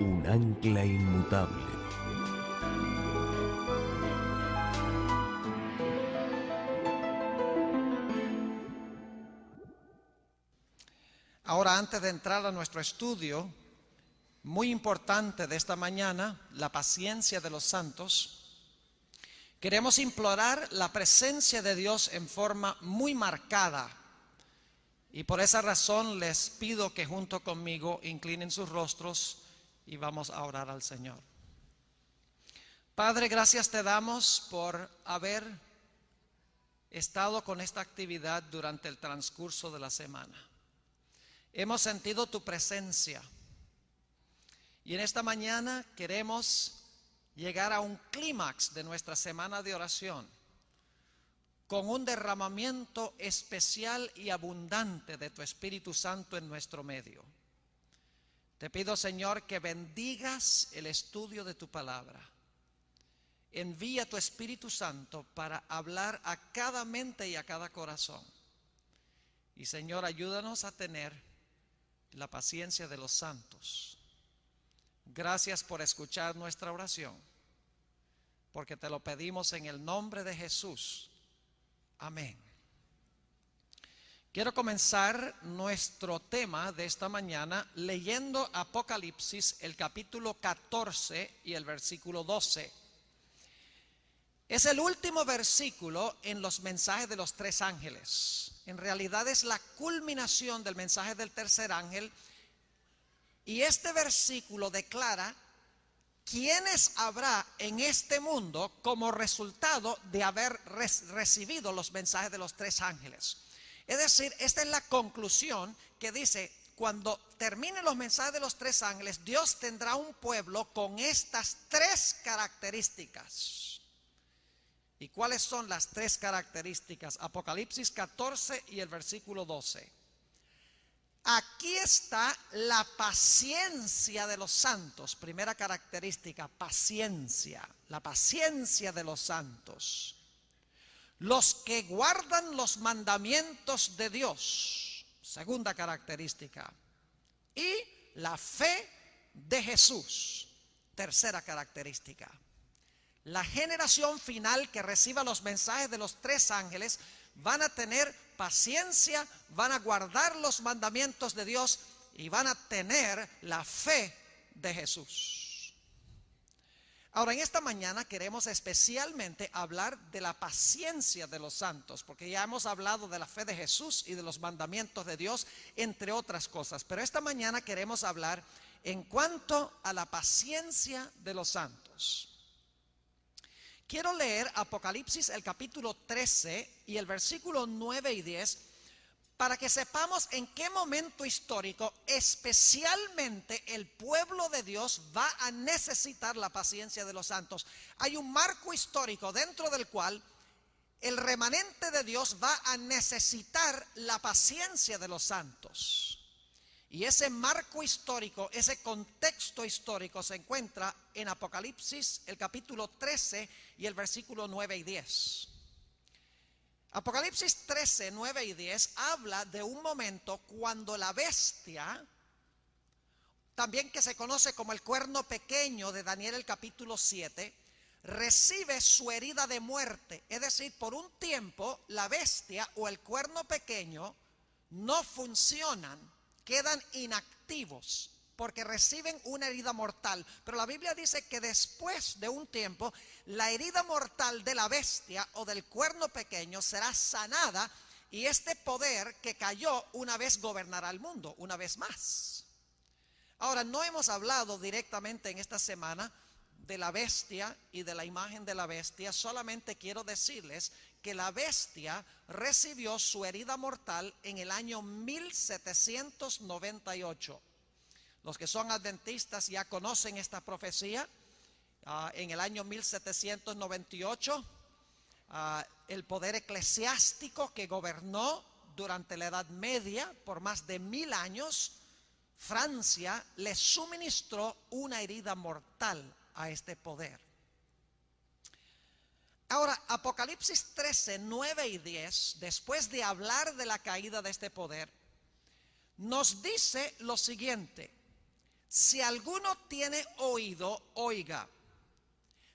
un ancla inmutable. Ahora, antes de entrar a nuestro estudio, muy importante de esta mañana, la paciencia de los santos, queremos implorar la presencia de Dios en forma muy marcada. Y por esa razón les pido que junto conmigo inclinen sus rostros y vamos a orar al Señor. Padre, gracias te damos por haber estado con esta actividad durante el transcurso de la semana. Hemos sentido tu presencia y en esta mañana queremos llegar a un clímax de nuestra semana de oración con un derramamiento especial y abundante de tu Espíritu Santo en nuestro medio. Te pido, Señor, que bendigas el estudio de tu palabra. Envía tu Espíritu Santo para hablar a cada mente y a cada corazón. Y, Señor, ayúdanos a tener la paciencia de los santos. Gracias por escuchar nuestra oración, porque te lo pedimos en el nombre de Jesús. Amén. Quiero comenzar nuestro tema de esta mañana leyendo Apocalipsis, el capítulo 14 y el versículo 12. Es el último versículo en los mensajes de los tres ángeles. En realidad es la culminación del mensaje del tercer ángel. Y este versículo declara quiénes habrá en este mundo como resultado de haber recibido los mensajes de los tres ángeles. Es decir, esta es la conclusión que dice: cuando terminen los mensajes de los tres ángeles, Dios tendrá un pueblo con estas tres características. ¿Y cuáles son las tres características? Apocalipsis 14 y el versículo 12. Aquí está la paciencia de los santos. Primera característica, paciencia. La paciencia de los santos. Los que guardan los mandamientos de Dios. Segunda característica. Y la fe de Jesús. Tercera característica. La generación final que reciba los mensajes de los tres ángeles van a tener paciencia, van a guardar los mandamientos de Dios y van a tener la fe de Jesús. Ahora, en esta mañana queremos especialmente hablar de la paciencia de los santos, porque ya hemos hablado de la fe de Jesús y de los mandamientos de Dios, entre otras cosas. Pero esta mañana queremos hablar en cuanto a la paciencia de los santos. Quiero leer Apocalipsis el capítulo 13 y el versículo 9 y 10 para que sepamos en qué momento histórico especialmente el pueblo de Dios va a necesitar la paciencia de los santos. Hay un marco histórico dentro del cual el remanente de Dios va a necesitar la paciencia de los santos. Y ese marco histórico, ese contexto histórico se encuentra en Apocalipsis, el capítulo 13 y el versículo 9 y 10. Apocalipsis 13, 9 y 10 habla de un momento cuando la bestia, también que se conoce como el cuerno pequeño de Daniel el capítulo 7, recibe su herida de muerte. Es decir, por un tiempo la bestia o el cuerno pequeño no funcionan, quedan inactivos porque reciben una herida mortal. Pero la Biblia dice que después de un tiempo la herida mortal de la bestia o del cuerno pequeño será sanada y este poder que cayó una vez gobernará el mundo una vez más. Ahora, no hemos hablado directamente en esta semana de la bestia y de la imagen de la bestia. Solamente quiero decirles que la bestia recibió su herida mortal en el año 1798. Los que son adventistas ya conocen esta profecía. En el año 1798, el poder eclesiástico que gobernó durante la Edad Media por más de 1000 años, Francia le suministró una herida mortal a este poder. Ahora, Apocalipsis 13, 9 y 10, después de hablar de la caída de este poder, nos dice lo siguiente: Si alguno tiene oído, oiga.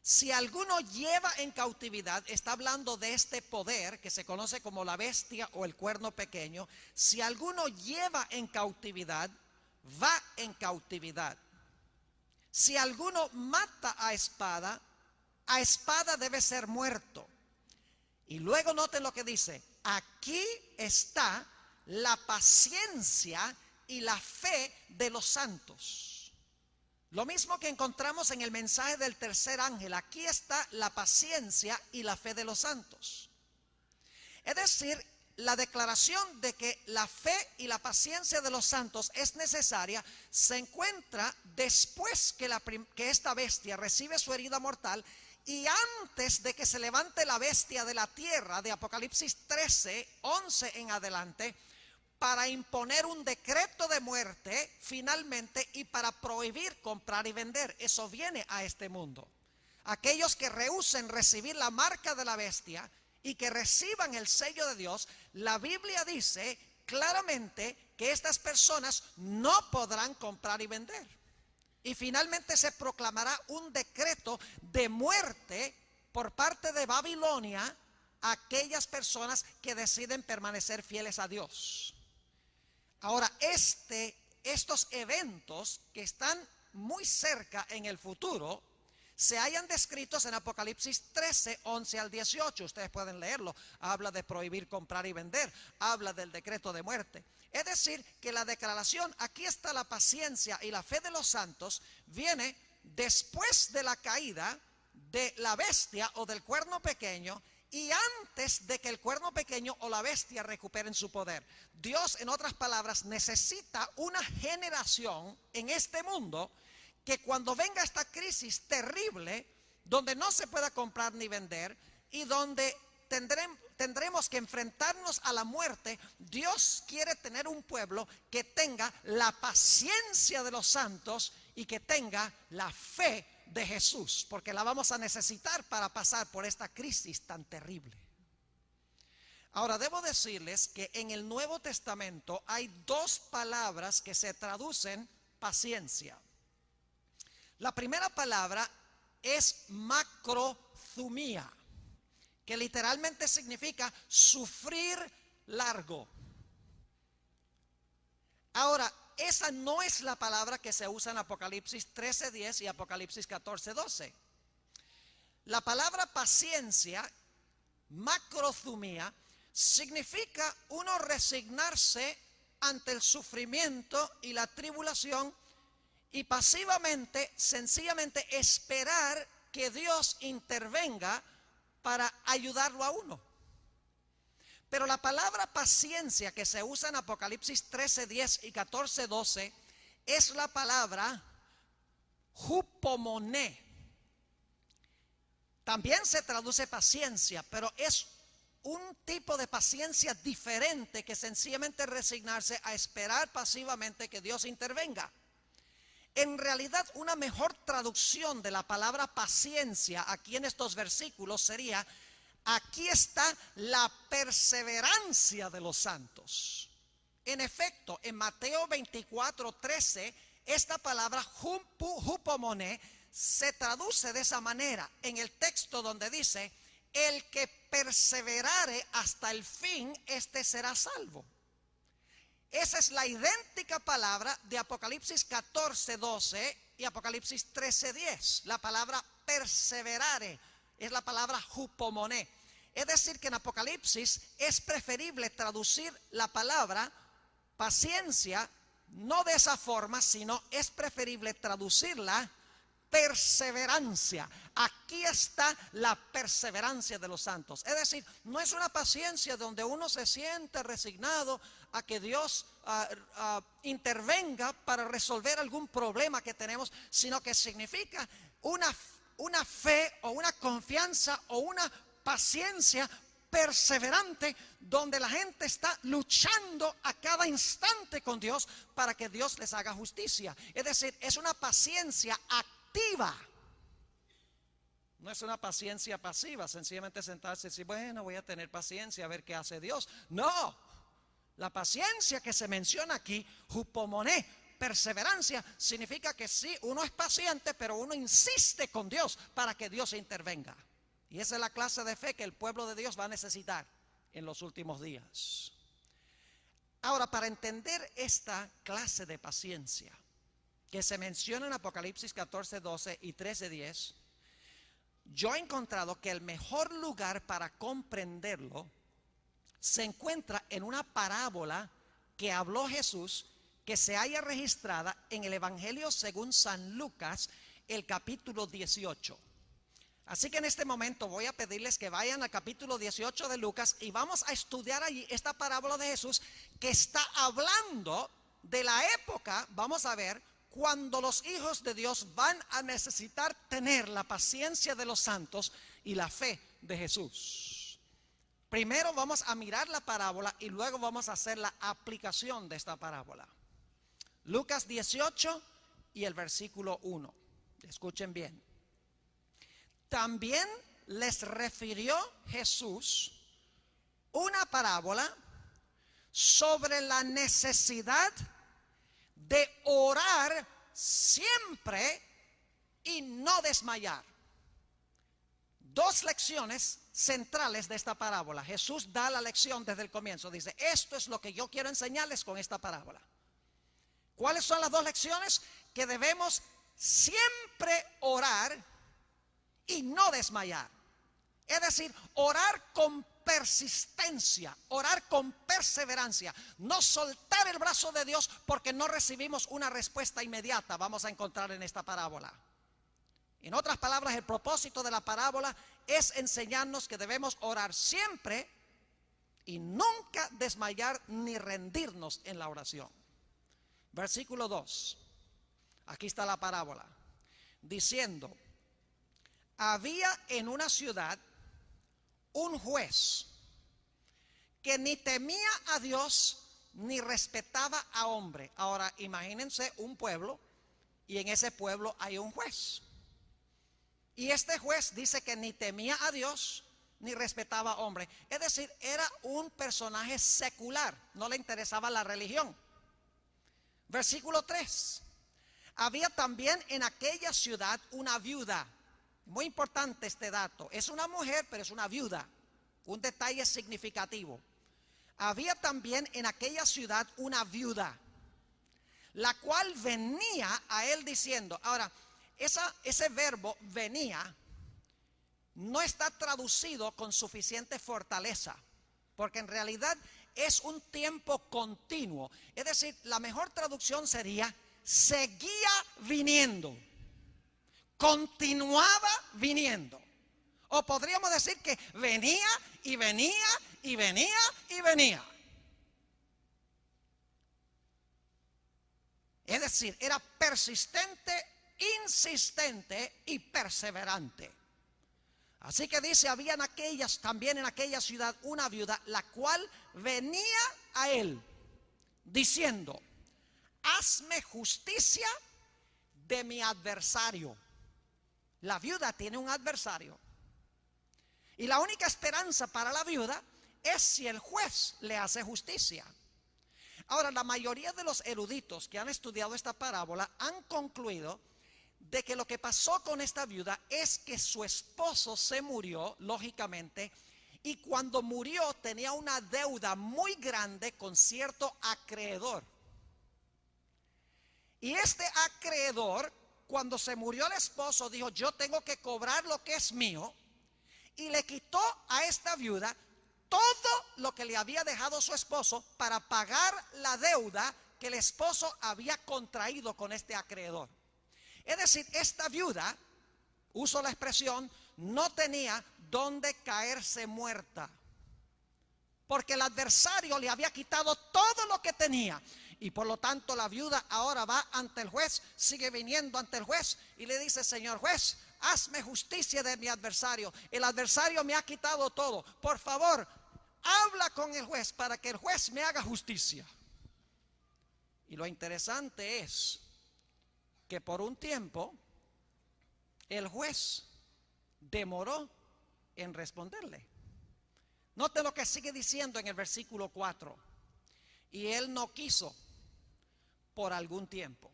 Si alguno lleva en cautividad, está hablando de este poder que se conoce como la bestia o el cuerno pequeño. Si alguno lleva en cautividad, va en cautividad. Si alguno mata a espada debe ser muerto. Y luego noten lo que dice: aquí está la paciencia y la fe de los santos. Lo mismo que encontramos en el mensaje del tercer ángel. Aquí está la paciencia y la fe de los santos. Es decir, la declaración de que la fe y la paciencia de los santos es necesaria se encuentra después que esta bestia recibe su herida mortal y antes de que se levante la bestia de la tierra, de Apocalipsis 13, 11 en adelante, para imponer un decreto de muerte finalmente y para prohibir comprar y vender. Eso viene a este mundo. Aquellos que rehúsen recibir la marca de la bestia y que reciban el sello de Dios, la Biblia dice claramente que estas personas no podrán comprar y vender. Y finalmente se proclamará un decreto de muerte por parte de Babilonia a aquellas personas que deciden permanecer fieles a Dios. Ahora, estos eventos que están muy cerca en el futuro se hallan descritos en Apocalipsis 13, 11 al 18. Ustedes pueden leerlo. Habla de prohibir comprar y vender. Habla del decreto de muerte. Es decir, que la declaración, aquí está la paciencia y la fe de los santos, viene después de la caída de la bestia o del cuerno pequeño y antes de que el cuerno pequeño o la bestia recuperen su poder. Dios, en otras palabras, necesita una generación en este mundo que cuando venga esta crisis terrible, donde no se pueda comprar ni vender y donde tendremos que enfrentarnos a la muerte, Dios quiere tener un pueblo que tenga la paciencia de los santos y que tenga la fe de Jesús, porque la vamos a necesitar para pasar por esta crisis tan terrible. Ahora, debo decirles que en el Nuevo Testamento hay dos palabras que se traducen paciencia. La primera palabra es macrothumia, que literalmente significa sufrir largo. Ahora, esa no es la palabra que se usa en Apocalipsis 13:10 y Apocalipsis 14:12. La palabra paciencia, macrothumia, significa uno resignarse ante el sufrimiento y la tribulación y pasivamente, sencillamente esperar que Dios intervenga para ayudarlo a uno. Pero la palabra paciencia que se usa en Apocalipsis 13:10 y 14:12 es la palabra hupomoné. También se traduce paciencia, pero es un tipo de paciencia diferente que sencillamente resignarse a esperar pasivamente que Dios intervenga. En realidad, una mejor traducción de la palabra paciencia aquí en estos versículos sería: aquí está la perseverancia de los santos. En efecto, en Mateo 24:13, esta palabra hupomoné se traduce de esa manera en el texto donde dice: el que perseverare hasta el fin, este será salvo. Esa es la idéntica palabra de Apocalipsis 14:12 y Apocalipsis 13:10. La palabra perseverare es la palabra hupomoné. Es decir, que en Apocalipsis es preferible traducir la palabra paciencia no de esa forma, sino es preferible traducirla perseverancia. Aquí está la perseverancia de los santos. Es decir, no es una paciencia donde uno se siente resignado a que Dios intervenga para resolver algún problema que tenemos, sino que significa una fe o una confianza o una paciencia perseverante, donde la gente está luchando a cada instante con Dios para que Dios les haga justicia. Es decir, es una paciencia activa. No es una paciencia pasiva, sencillamente sentarse y decir, bueno, voy a tener paciencia a ver qué hace Dios. No, la paciencia que se menciona aquí, hupomoné, perseverancia significa que sí, uno es paciente, pero uno insiste con Dios para que Dios intervenga. Y esa es la clase de fe que el pueblo de Dios va a necesitar en los últimos días. Ahora, para entender esta clase de paciencia que se menciona en Apocalipsis 14, 12 y 13, 10, yo he encontrado que el mejor lugar para comprenderlo se encuentra en una parábola que habló Jesús, que se halla registrada en el Evangelio según San Lucas, el capítulo 18. Así que en este momento voy a pedirles que vayan al capítulo 18 de Lucas y vamos a estudiar allí esta parábola de Jesús que está hablando de la época, vamos a ver, cuando los hijos de Dios van a necesitar tener la paciencia de los santos y la fe de Jesús. Primero vamos a mirar la parábola y luego vamos a hacer la aplicación de esta parábola. Lucas 18 y el versículo 1. Escuchen bien. También les refirió Jesús una parábola sobre la necesidad de orar siempre y no desmayar. Dos lecciones centrales de esta parábola. Jesús da la lección desde el comienzo. Dice, esto es lo que yo quiero enseñarles con esta parábola. ¿Cuáles son las dos lecciones? Que debemos siempre orar y no desmayar. Es decir, orar con persistencia, orar con perseverancia, no soltar el brazo de Dios porque no recibimos una respuesta inmediata. Vamos a encontrar en esta parábola. En otras palabras, el propósito de la parábola es enseñarnos que debemos orar siempre y nunca desmayar ni rendirnos en la oración. Versículo 2. Aquí está la parábola. Diciendo, había en una ciudad un juez que ni temía a Dios ni respetaba a hombre. Ahora imagínense un pueblo y en ese pueblo hay un juez. Y este juez dice que ni temía a Dios ni respetaba a hombre. Es decir, era un personaje secular, no le interesaba la religión. Versículo 3. Había también en aquella ciudad una viuda. Muy importante este dato. Es una mujer, pero es una viuda. Un detalle significativo. Había también en aquella ciudad una viuda, la cual venía a él diciendo. Ahora, ese verbo venía no está traducido con suficiente fortaleza, porque en realidad es un tiempo continuo. Es decir, la mejor traducción sería seguía viniendo, continuaba viniendo. O podríamos decir que venía y venía y venía y venía. Es decir, era persistente, insistente y perseverante. Así que dice, había también en aquella ciudad una viuda, la cual venía a él diciendo, hazme justicia de mi adversario. La viuda tiene un adversario. Y la única esperanza para la viuda es si el juez le hace justicia. Ahora, la mayoría de los eruditos que han estudiado esta parábola han concluido de que lo que pasó con esta viuda es que su esposo se murió, lógicamente, y cuando murió tenía una deuda muy grande con cierto acreedor. Y este acreedor, cuando se murió el esposo, dijo, yo tengo que cobrar lo que es mío, y le quitó a esta viuda todo lo que le había dejado su esposo para pagar la deuda que el esposo había contraído con este acreedor. Es decir, esta viuda, uso la expresión, no tenía dónde caerse muerta, porque el adversario le había quitado todo lo que tenía. Y por lo tanto la viuda ahora va ante el juez, sigue viniendo ante el juez y le dice, señor juez, hazme justicia de mi adversario. El adversario me ha quitado todo. Por favor, habla con el juez para que el juez me haga justicia. Y lo interesante es que por un tiempo el juez demoró en responderle. Note lo que sigue diciendo en el versículo 4. Y él no quiso, por algún tiempo.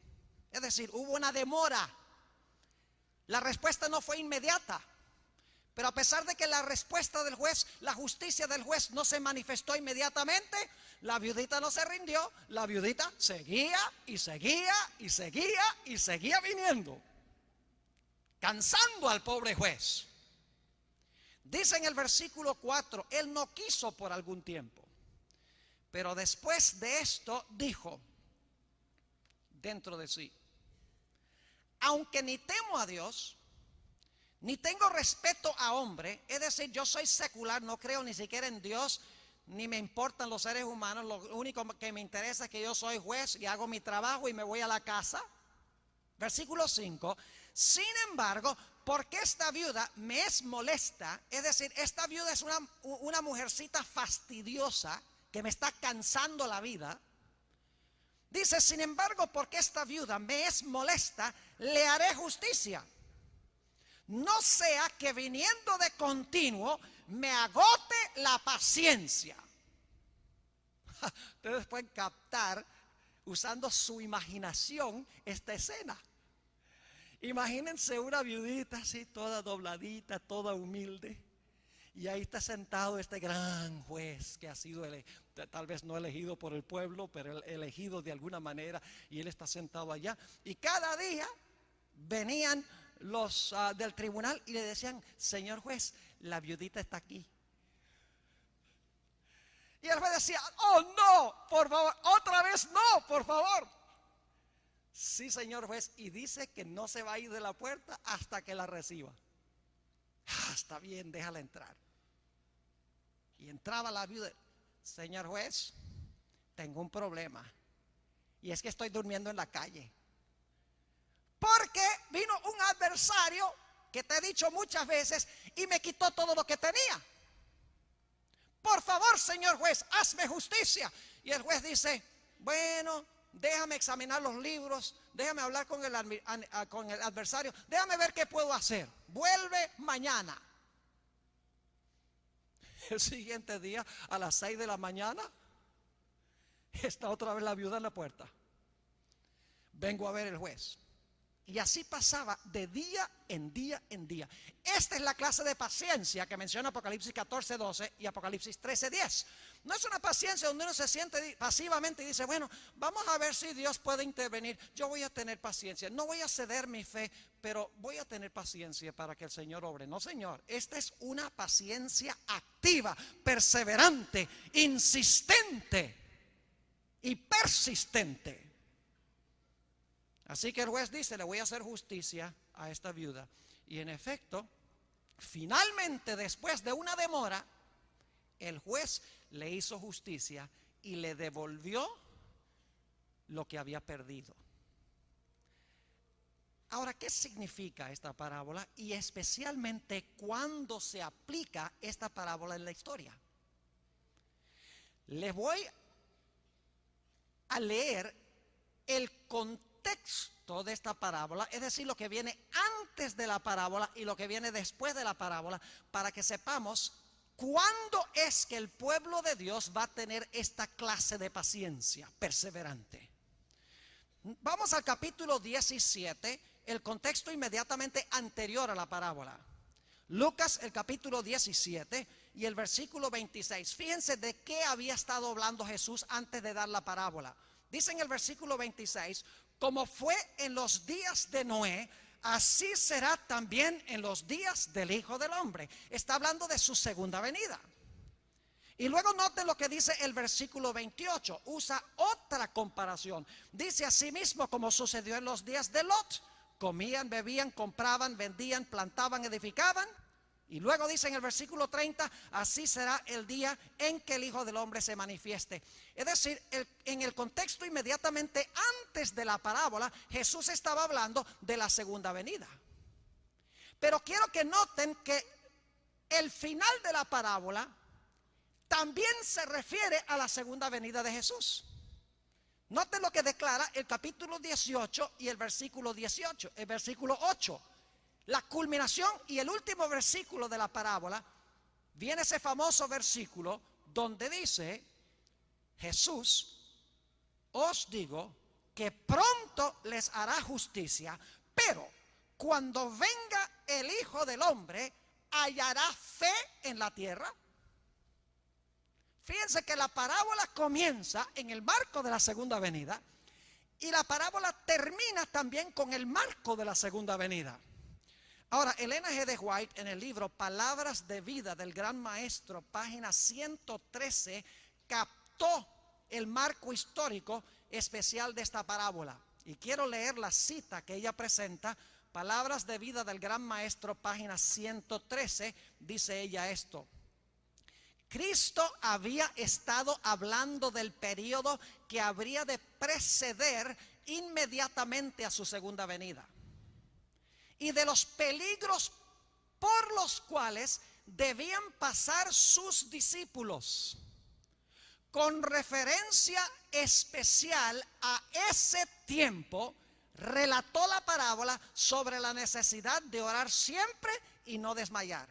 Es decir, hubo una demora. La respuesta no fue inmediata. Pero a pesar de que la respuesta del juez, la justicia del juez no se manifestó inmediatamente, la viudita no se rindió. La viudita seguía y seguía y seguía y seguía viniendo, cansando al pobre juez. Dice en el versículo 4, él no quiso por algún tiempo. Pero después de esto dijo dentro de sí: aunque ni temo a Dios, ni tengo respeto a hombre, es decir, yo soy secular, no creo ni siquiera en Dios, ni me importan los seres humanos, lo único que me interesa es que yo soy juez y hago mi trabajo y me voy a la casa. Versículo 5, sin embargo, porque esta viuda me es molesta, es decir, esta viuda es una mujercita fastidiosa que me está cansando la vida. Dice, sin embargo, porque esta viuda me es molesta, le haré justicia. No sea que viniendo de continuo me agote la paciencia. Ustedes pueden captar usando su imaginación esta escena. Imagínense una viudita así, toda dobladita, toda humilde. Y ahí está sentado este gran juez que ha sido tal vez no elegido por el pueblo, pero elegido de alguna manera. Y él está sentado allá. Y cada día venían los del tribunal y le decían, señor juez, la viudita está aquí. Y el juez decía, oh no, por favor, otra vez no, por favor. Sí, señor juez, y dice que no se va a ir de la puerta hasta que la reciba. Está bien, déjala entrar. Y entraba la viuda. Señor juez, tengo un problema, y es que estoy durmiendo en la calle. Porque vino un adversario que te he dicho muchas veces y me quitó todo lo que tenía. Por favor, señor juez, hazme justicia. Y el juez dice, bueno, déjame examinar los libros, déjame hablar con el adversario, déjame ver qué puedo hacer. Vuelve mañana. El siguiente día, a las 6 de la mañana, está otra vez la viuda en la puerta. Vengo a ver el juez. Y así pasaba de día en día en día. Esta es la clase de paciencia que menciona Apocalipsis 14:12 y Apocalipsis 13:10. No es una paciencia donde uno se siente pasivamente y dice, bueno, vamos a ver si Dios puede intervenir. Yo voy a tener paciencia. No voy a ceder mi fe, pero voy a tener paciencia para que el Señor obre. No, Señor, esta es una paciencia activa, perseverante, insistente y persistente. Así que el juez dice, le voy a hacer justicia a esta viuda. Y en efecto, finalmente, después de una demora, el juez le hizo justicia y le devolvió lo que había perdido. Ahora, ¿qué significa esta parábola? Y especialmente, ¿cuándo se aplica esta parábola en la historia? Les voy a leer el contexto de esta parábola, es decir, lo que viene antes de la parábola y lo que viene después de la parábola, para que sepamos cuándo es que el pueblo de Dios va a tener esta clase de paciencia perseverante. Vamos al capítulo 17, el contexto inmediatamente anterior a la parábola. Lucas, el capítulo 17 y el versículo 26. Fíjense de qué había estado hablando Jesús antes de dar la parábola. Dice en el versículo 26, como fue en los días de Noé, así será también en los días del Hijo del Hombre. Está hablando de su segunda venida. Y luego noten lo que dice el versículo 28, usa otra comparación. Dice asimismo como sucedió en los días de Lot, comían, bebían, compraban, vendían, plantaban, edificaban. Y luego dice en el versículo 30, así será el día en que el Hijo del Hombre se manifieste. Es decir, en el contexto inmediatamente antes de la parábola, Jesús estaba hablando de la segunda venida. Pero quiero que noten que el final de la parábola también se refiere a la segunda venida de Jesús. Noten lo que declara el capítulo 18 y el versículo 18, el versículo 8. La culminación y el último versículo de la parábola, viene ese famoso versículo donde dice, Jesús, os digo que pronto les hará justicia, pero cuando venga el Hijo del Hombre, ¿hallará fe en la tierra? Fíjense que la parábola comienza en el marco de la segunda venida y la parábola termina también con el marco de la segunda venida. Ahora, Elena G. de White, en el libro Palabras de Vida del Gran Maestro, página 113, captó el marco histórico especial de esta parábola. Y quiero leer la cita que ella presenta, Palabras de Vida del Gran Maestro, página 113, dice ella esto: Cristo había estado hablando del periodo que habría de preceder inmediatamente a su segunda venida y de los peligros por los cuales debían pasar sus discípulos. Con referencia especial a ese tiempo, relató la parábola sobre la necesidad de orar siempre y no desmayar.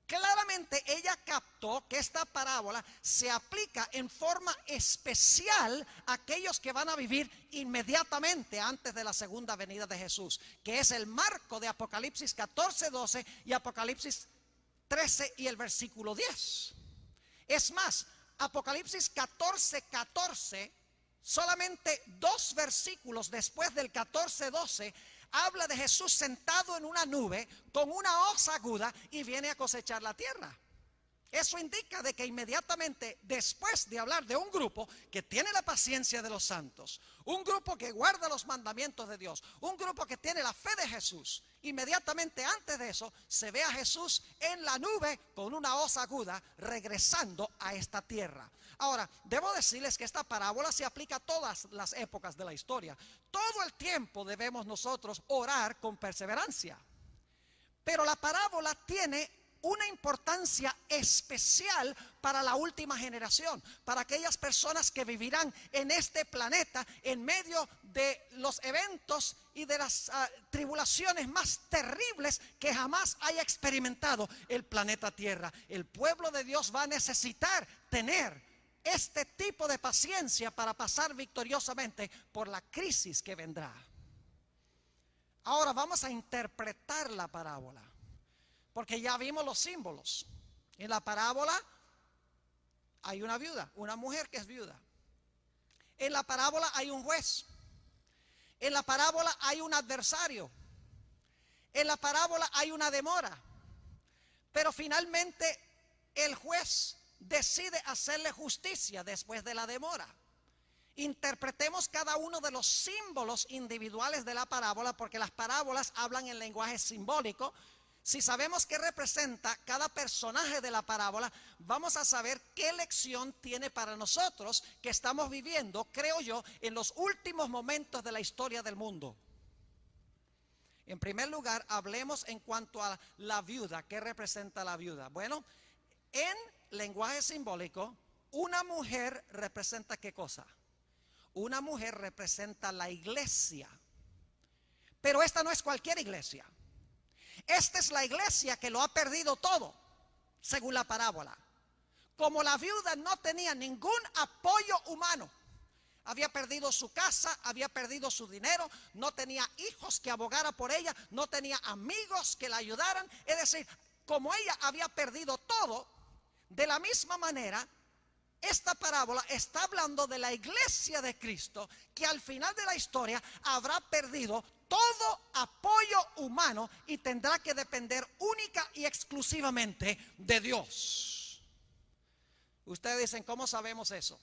Claramente ella captó que esta parábola se aplica en forma especial a aquellos que van a vivir inmediatamente antes de la segunda venida de Jesús, que es el marco de Apocalipsis 14:12 y Apocalipsis 13 y el versículo 10. Es más, Apocalipsis 14:14, solamente 2 versículos después del 14:12, habla de Jesús sentado en una nube con una hoz aguda y viene a cosechar la tierra. Eso indica de que inmediatamente después de hablar de un grupo que tiene la paciencia de los santos, un grupo que guarda los mandamientos de Dios, un grupo que tiene la fe de Jesús, inmediatamente antes de eso se ve a Jesús en la nube con una hoz aguda regresando a esta tierra. Ahora, debo decirles que esta parábola se aplica a todas las épocas de la historia. Todo el tiempo debemos nosotros orar con perseverancia. Pero la parábola tiene una importancia especial para la última generación, para aquellas personas que vivirán en este planeta en medio de los eventos y de las tribulaciones más terribles que jamás haya experimentado el planeta Tierra. El pueblo de Dios va a necesitar tener este tipo de paciencia para pasar victoriosamente por la crisis que vendrá. Ahora vamos a interpretar la parábola, porque ya vimos los símbolos. En la parábola hay una viuda, una mujer que es viuda. En la parábola hay un juez. En la parábola hay un adversario. En la parábola hay una demora. Pero finalmente el juez decide hacerle justicia después de la demora. Interpretemos cada uno de los símbolos individuales de la parábola, porque las parábolas hablan en lenguaje simbólico. Si sabemos qué representa cada personaje de la parábola, vamos a saber qué lección tiene para nosotros que estamos viviendo, creo yo, en los últimos momentos de la historia del mundo. En primer lugar, hablemos en cuanto a la viuda. ¿Qué representa la viuda? Bueno, en lenguaje simbólico, una mujer representa ¿qué cosa? Una mujer representa la iglesia. Pero esta no es cualquier iglesia. Esta es la iglesia que lo ha perdido todo, según la parábola. Como la viuda no tenía ningún apoyo humano, había perdido su casa, había perdido su dinero, no tenía hijos que abogaran por ella, no tenía amigos que la ayudaran. Es decir, como ella había perdido todo, de la misma manera, esta parábola está hablando de la iglesia de Cristo, que al final de la historia habrá perdido todo apoyo humano y tendrá que depender única y exclusivamente de Dios. Ustedes dicen, ¿cómo sabemos eso?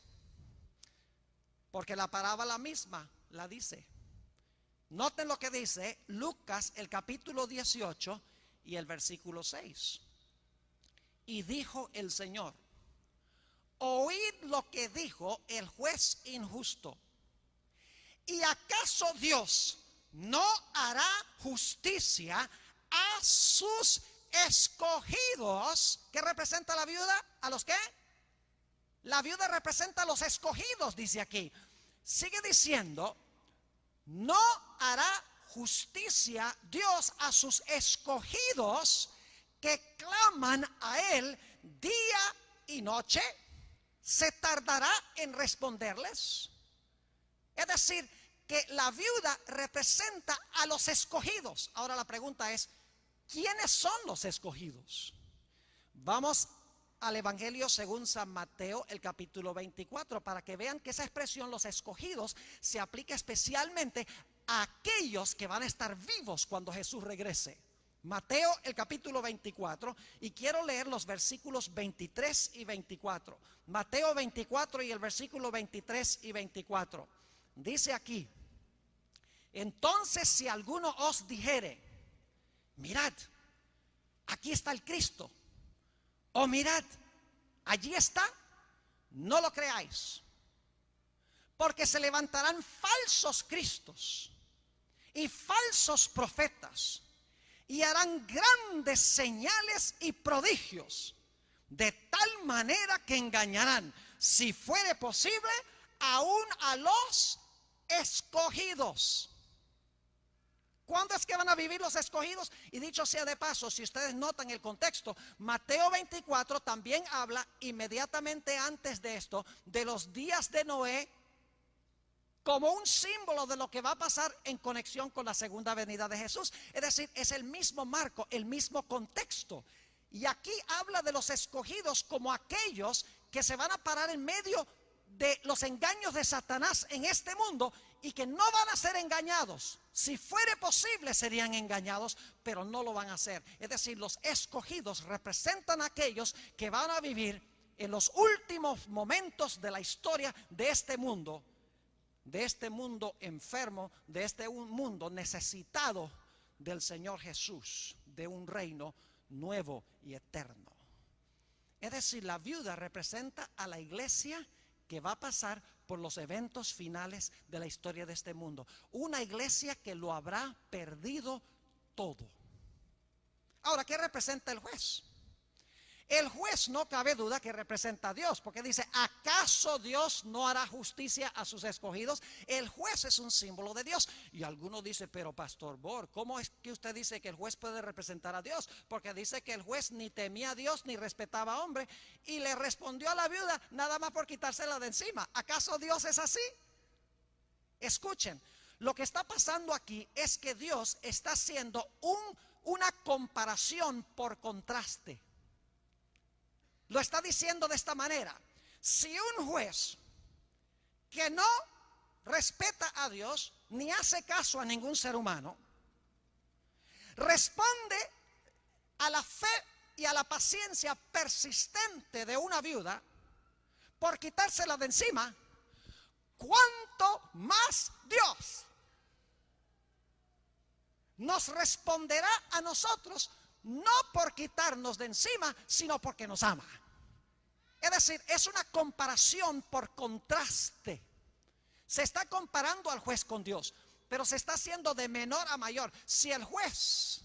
Porque la parábola misma la dice. Noten lo que dice Lucas, el capítulo 18 y el versículo 6. Y dijo el Señor: oíd lo que dijo el juez injusto. ¿Y acaso Dios no hará justicia a sus escogidos? ¿Qué representa la viuda? ¿A los qué? La viuda representa a los escogidos, dice aquí. Sigue diciendo, no hará justicia Dios a sus escogidos que claman a Él día y noche. ¿Se tardará en responderles? Es decir, que la viuda representa a los escogidos. Ahora la pregunta es, ¿quiénes son los escogidos? Vamos al Evangelio según San Mateo, el capítulo 24, para que vean que esa expresión, los escogidos, se aplica especialmente a aquellos que van a estar vivos cuando Jesús regrese. Mateo, el capítulo 24, y quiero leer los versículos 23 y 24. Mateo 24 y el versículo 23 y 24. Dice aquí: entonces si alguno os dijere, mirad, aquí está el Cristo, o mirad, allí está, no lo creáis, porque se levantarán falsos cristos y falsos profetas, y harán grandes señales y prodigios, de tal manera que engañarán, si fuere posible, aún a los escogidos. ¿Cuándo es que van a vivir los escogidos? Y dicho sea de paso, si ustedes notan el contexto, Mateo 24 también habla inmediatamente antes de esto de los días de Noé, como un símbolo de lo que va a pasar en conexión con la segunda venida de Jesús. Es decir, es el mismo marco, el mismo contexto. Y aquí habla de los escogidos como aquellos que se van a parar en medio de los engaños de Satanás en este mundo y que no van a ser engañados. Si fuere posible serían engañados, pero no lo van a hacer. Es decir, los escogidos representan a aquellos que van a vivir en los últimos momentos de la historia de este mundo enfermo, de este mundo necesitado del Señor Jesús, de un reino nuevo y eterno. Es decir, la viuda representa a la iglesia que va a pasar por los eventos finales de la historia de este mundo. Una iglesia que lo habrá perdido todo. Ahora, ¿qué representa el juez? El juez, no cabe duda que representa a Dios, porque dice, ¿acaso Dios no hará justicia a sus escogidos? El juez es un símbolo de Dios. Y alguno dice, pero Pastor Bor, ¿cómo es que usted dice que el juez puede representar a Dios? Porque dice que el juez ni temía a Dios ni respetaba a hombre, y le respondió a la viuda nada más por quitársela de encima. ¿Acaso Dios es así? Escuchen, lo que está pasando aquí es que Dios está haciendo una comparación por contraste. Lo está diciendo de esta manera: si un juez que no respeta a Dios ni hace caso a ningún ser humano responde a la fe y a la paciencia persistente de una viuda por quitársela de encima, ¿cuánto más Dios nos responderá a nosotros? No por quitarnos de encima, sino porque nos ama. Es decir, es una comparación por contraste. Se está comparando al juez con Dios, pero se está haciendo de menor a mayor. Si el juez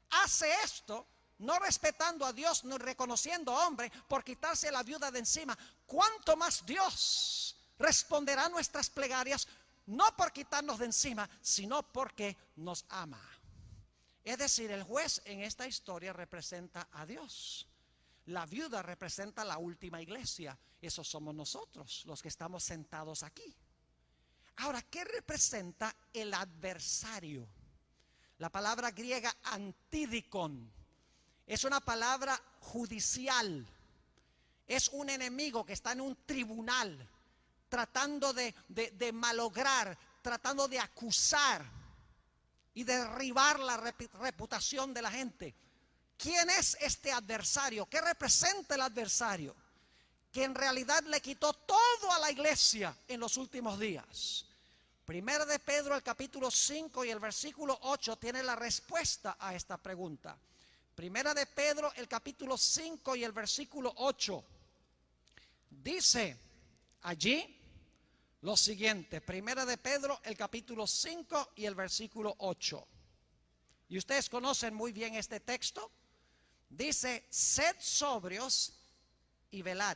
hace esto, no respetando a Dios, no reconociendo a hombre, por quitarse a la viuda de encima, ¿cuánto más Dios responderá a nuestras plegarias? No por quitarnos de encima, sino porque nos ama. Es decir, el juez en esta historia representa a Dios. La viuda representa la última iglesia. Esos somos nosotros, los que estamos sentados aquí. Ahora, ¿qué representa el adversario? La palabra griega antidikon es una palabra judicial. Es un enemigo que está en un tribunal tratando de malograr, tratando de acusar y derribar la reputación de la gente. ¿Quién es este adversario? ¿Qué representa el adversario? Que en realidad le quitó todo a la iglesia en los últimos días. Primera de Pedro, el capítulo 5 y el versículo 8 tiene la respuesta a esta pregunta. Primera de Pedro, el capítulo 5 y el versículo 8. Dice allí lo siguiente. Primera de Pedro, el capítulo 5 y el versículo 8. Y ustedes conocen muy bien este texto. Dice, sed sobrios y velad,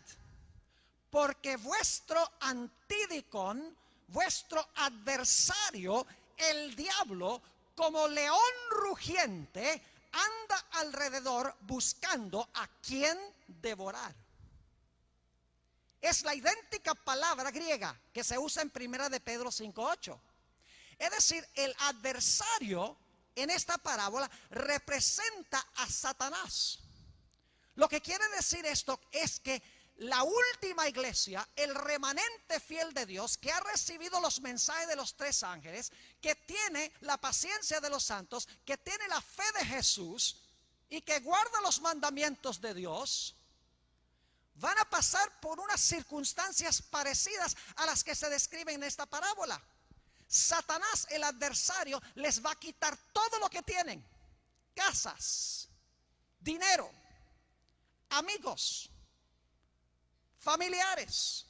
porque vuestro antidikon, vuestro adversario, el diablo, como león rugiente, anda alrededor buscando a quien devorar. es la idéntica palabra griega que se usa en 1 de Pedro 5:8. Es decir, el adversario en esta parábola representa a Satanás. Lo que quiere decir esto es que la última iglesia, el remanente fiel de Dios, que ha recibido los mensajes de los tres ángeles, que tiene la paciencia de los santos, que tiene la fe de Jesús y que guarda los mandamientos de Dios, van a pasar por unas circunstancias parecidas a las que se describen en esta parábola. Satanás, el adversario, les va a quitar todo lo que tienen: casas, dinero, amigos, familiares,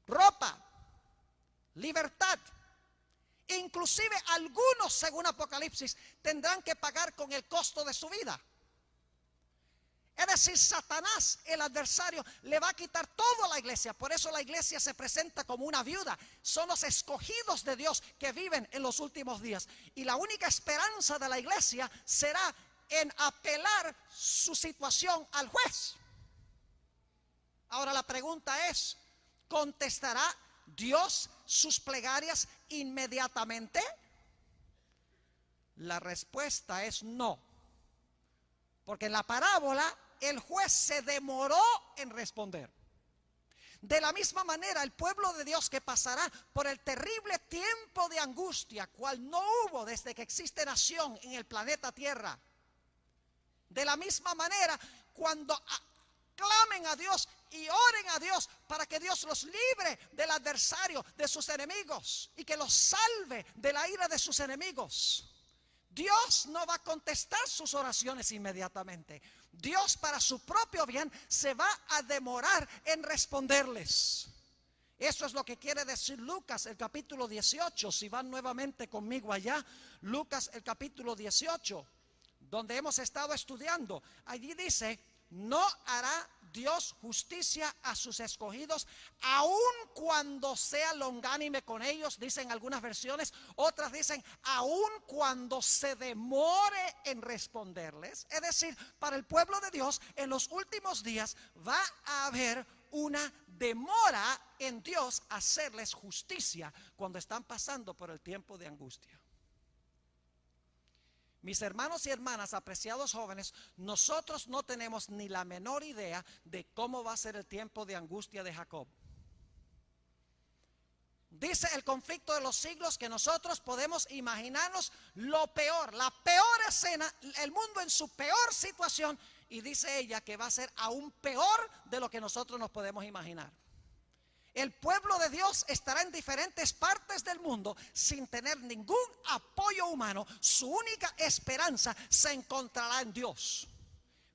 ropa, libertad. Inclusive algunos, según Apocalipsis, tendrán que pagar con el costo de su vida. Es decir, Satanás, el adversario, le va a quitar todo a la iglesia. Por eso la iglesia se presenta como una viuda. Son los escogidos de Dios que viven en los últimos días. Y la única esperanza de la iglesia será en apelar su situación al juez. Ahora la pregunta es, ¿contestará Dios sus plegarias inmediatamente? La respuesta es no. Porque en la parábola el juez se demoró en responder. De la misma manera, el pueblo de Dios que pasará por el terrible tiempo de angustia, cual no hubo desde que existe nación en el planeta Tierra. De la misma manera, cuando clamen a Dios y oren a Dios para que Dios los libre del adversario, de sus enemigos, y que los salve de la ira de sus enemigos, Dios no va a contestar sus oraciones inmediatamente. Dios, para su propio bien, se va a demorar en responderles. Eso es lo que quiere decir Lucas, el capítulo 18. Si van nuevamente conmigo allá, Lucas, el capítulo 18, donde hemos estado estudiando. Allí dice: no hará Dios justicia a sus escogidos, aun cuando sea longánime con ellos, dicen algunas versiones. Otras dicen, aun cuando se demore en responderles. Es decir, para el pueblo de Dios, en los últimos días va a haber una demora en Dios hacerles justicia cuando están pasando por el tiempo de angustia. Mis hermanos y hermanas, apreciados jóvenes, nosotros no tenemos ni la menor idea de cómo va a ser el tiempo de angustia de Jacob. Dice el conflicto de los siglos que nosotros podemos imaginarnos lo peor, la peor escena, el mundo en su peor situación, y dice ella que va a ser aún peor de lo que nosotros nos podemos imaginar. El pueblo de Dios estará en diferentes partes del mundo sin tener ningún apoyo humano. Su única esperanza se encontrará en Dios.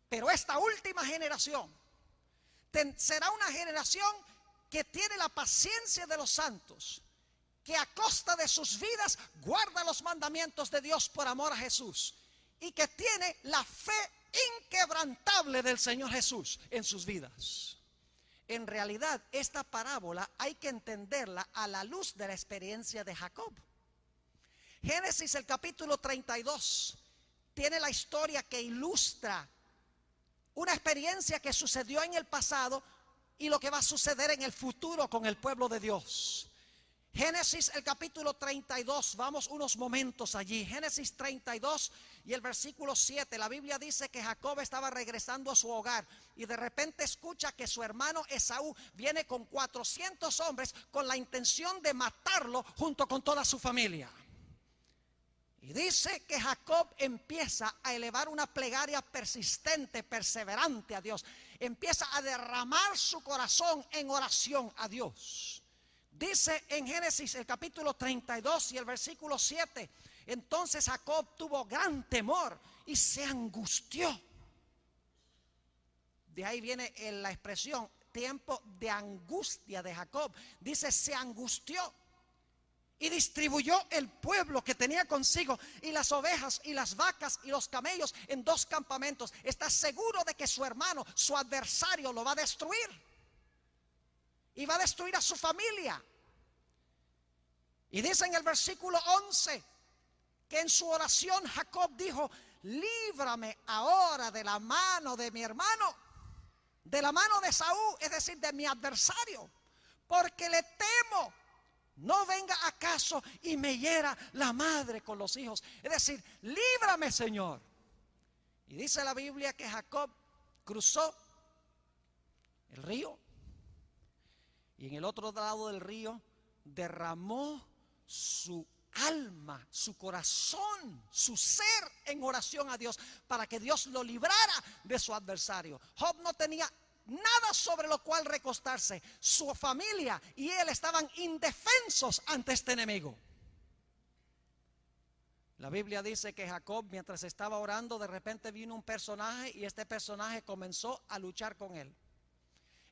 Pero esta última generación será una generación que tiene la paciencia de los santos, que a costa de sus vidas guarda los mandamientos de Dios por amor a Jesús, y que tiene la fe inquebrantable del Señor Jesús en sus vidas. En realidad, esta parábola hay que entenderla a la luz de la experiencia de Jacob. Génesis, el capítulo 32, tiene la historia que ilustra una experiencia que sucedió en el pasado y lo que va a suceder en el futuro con el pueblo de Dios. Génesis, el capítulo 32, vamos unos momentos allí. Génesis 32 y el versículo 7, la Biblia dice que Jacob estaba regresando a su hogar y de repente escucha que su hermano Esaú viene con 400 hombres con la intención de matarlo junto con toda su familia. Y dice que Jacob empieza a elevar una plegaria persistente, perseverante a Dios. Empieza a derramar su corazón en oración a Dios. Dice en Génesis el capítulo 32 y el versículo 7, entonces Jacob tuvo gran temor y se angustió. De ahí viene la expresión tiempo de angustia de Jacob. Dice, se angustió y distribuyó el pueblo que tenía consigo y las ovejas y las vacas y los camellos en 2 campamentos. Está seguro de que su hermano, su adversario, lo va a destruir. Y va a destruir a su familia. Y dice en el versículo 11 que en su oración Jacob dijo, líbrame ahora de la mano de mi hermano, de la mano de Saúl, es decir, de mi adversario, porque le temo. No venga acaso y me hiera la madre con los hijos. Es decir, líbrame, Señor. Y dice la Biblia que Jacob cruzó el río y en el otro lado del río derramó su alma, su corazón, su ser en oración a Dios para que Dios lo librara de su adversario. Job no tenía nada sobre lo cual recostarse. Su familia y él estaban indefensos ante este enemigo. La Biblia dice que Jacob, mientras estaba orando, de repente vino un personaje y este personaje comenzó a luchar con él.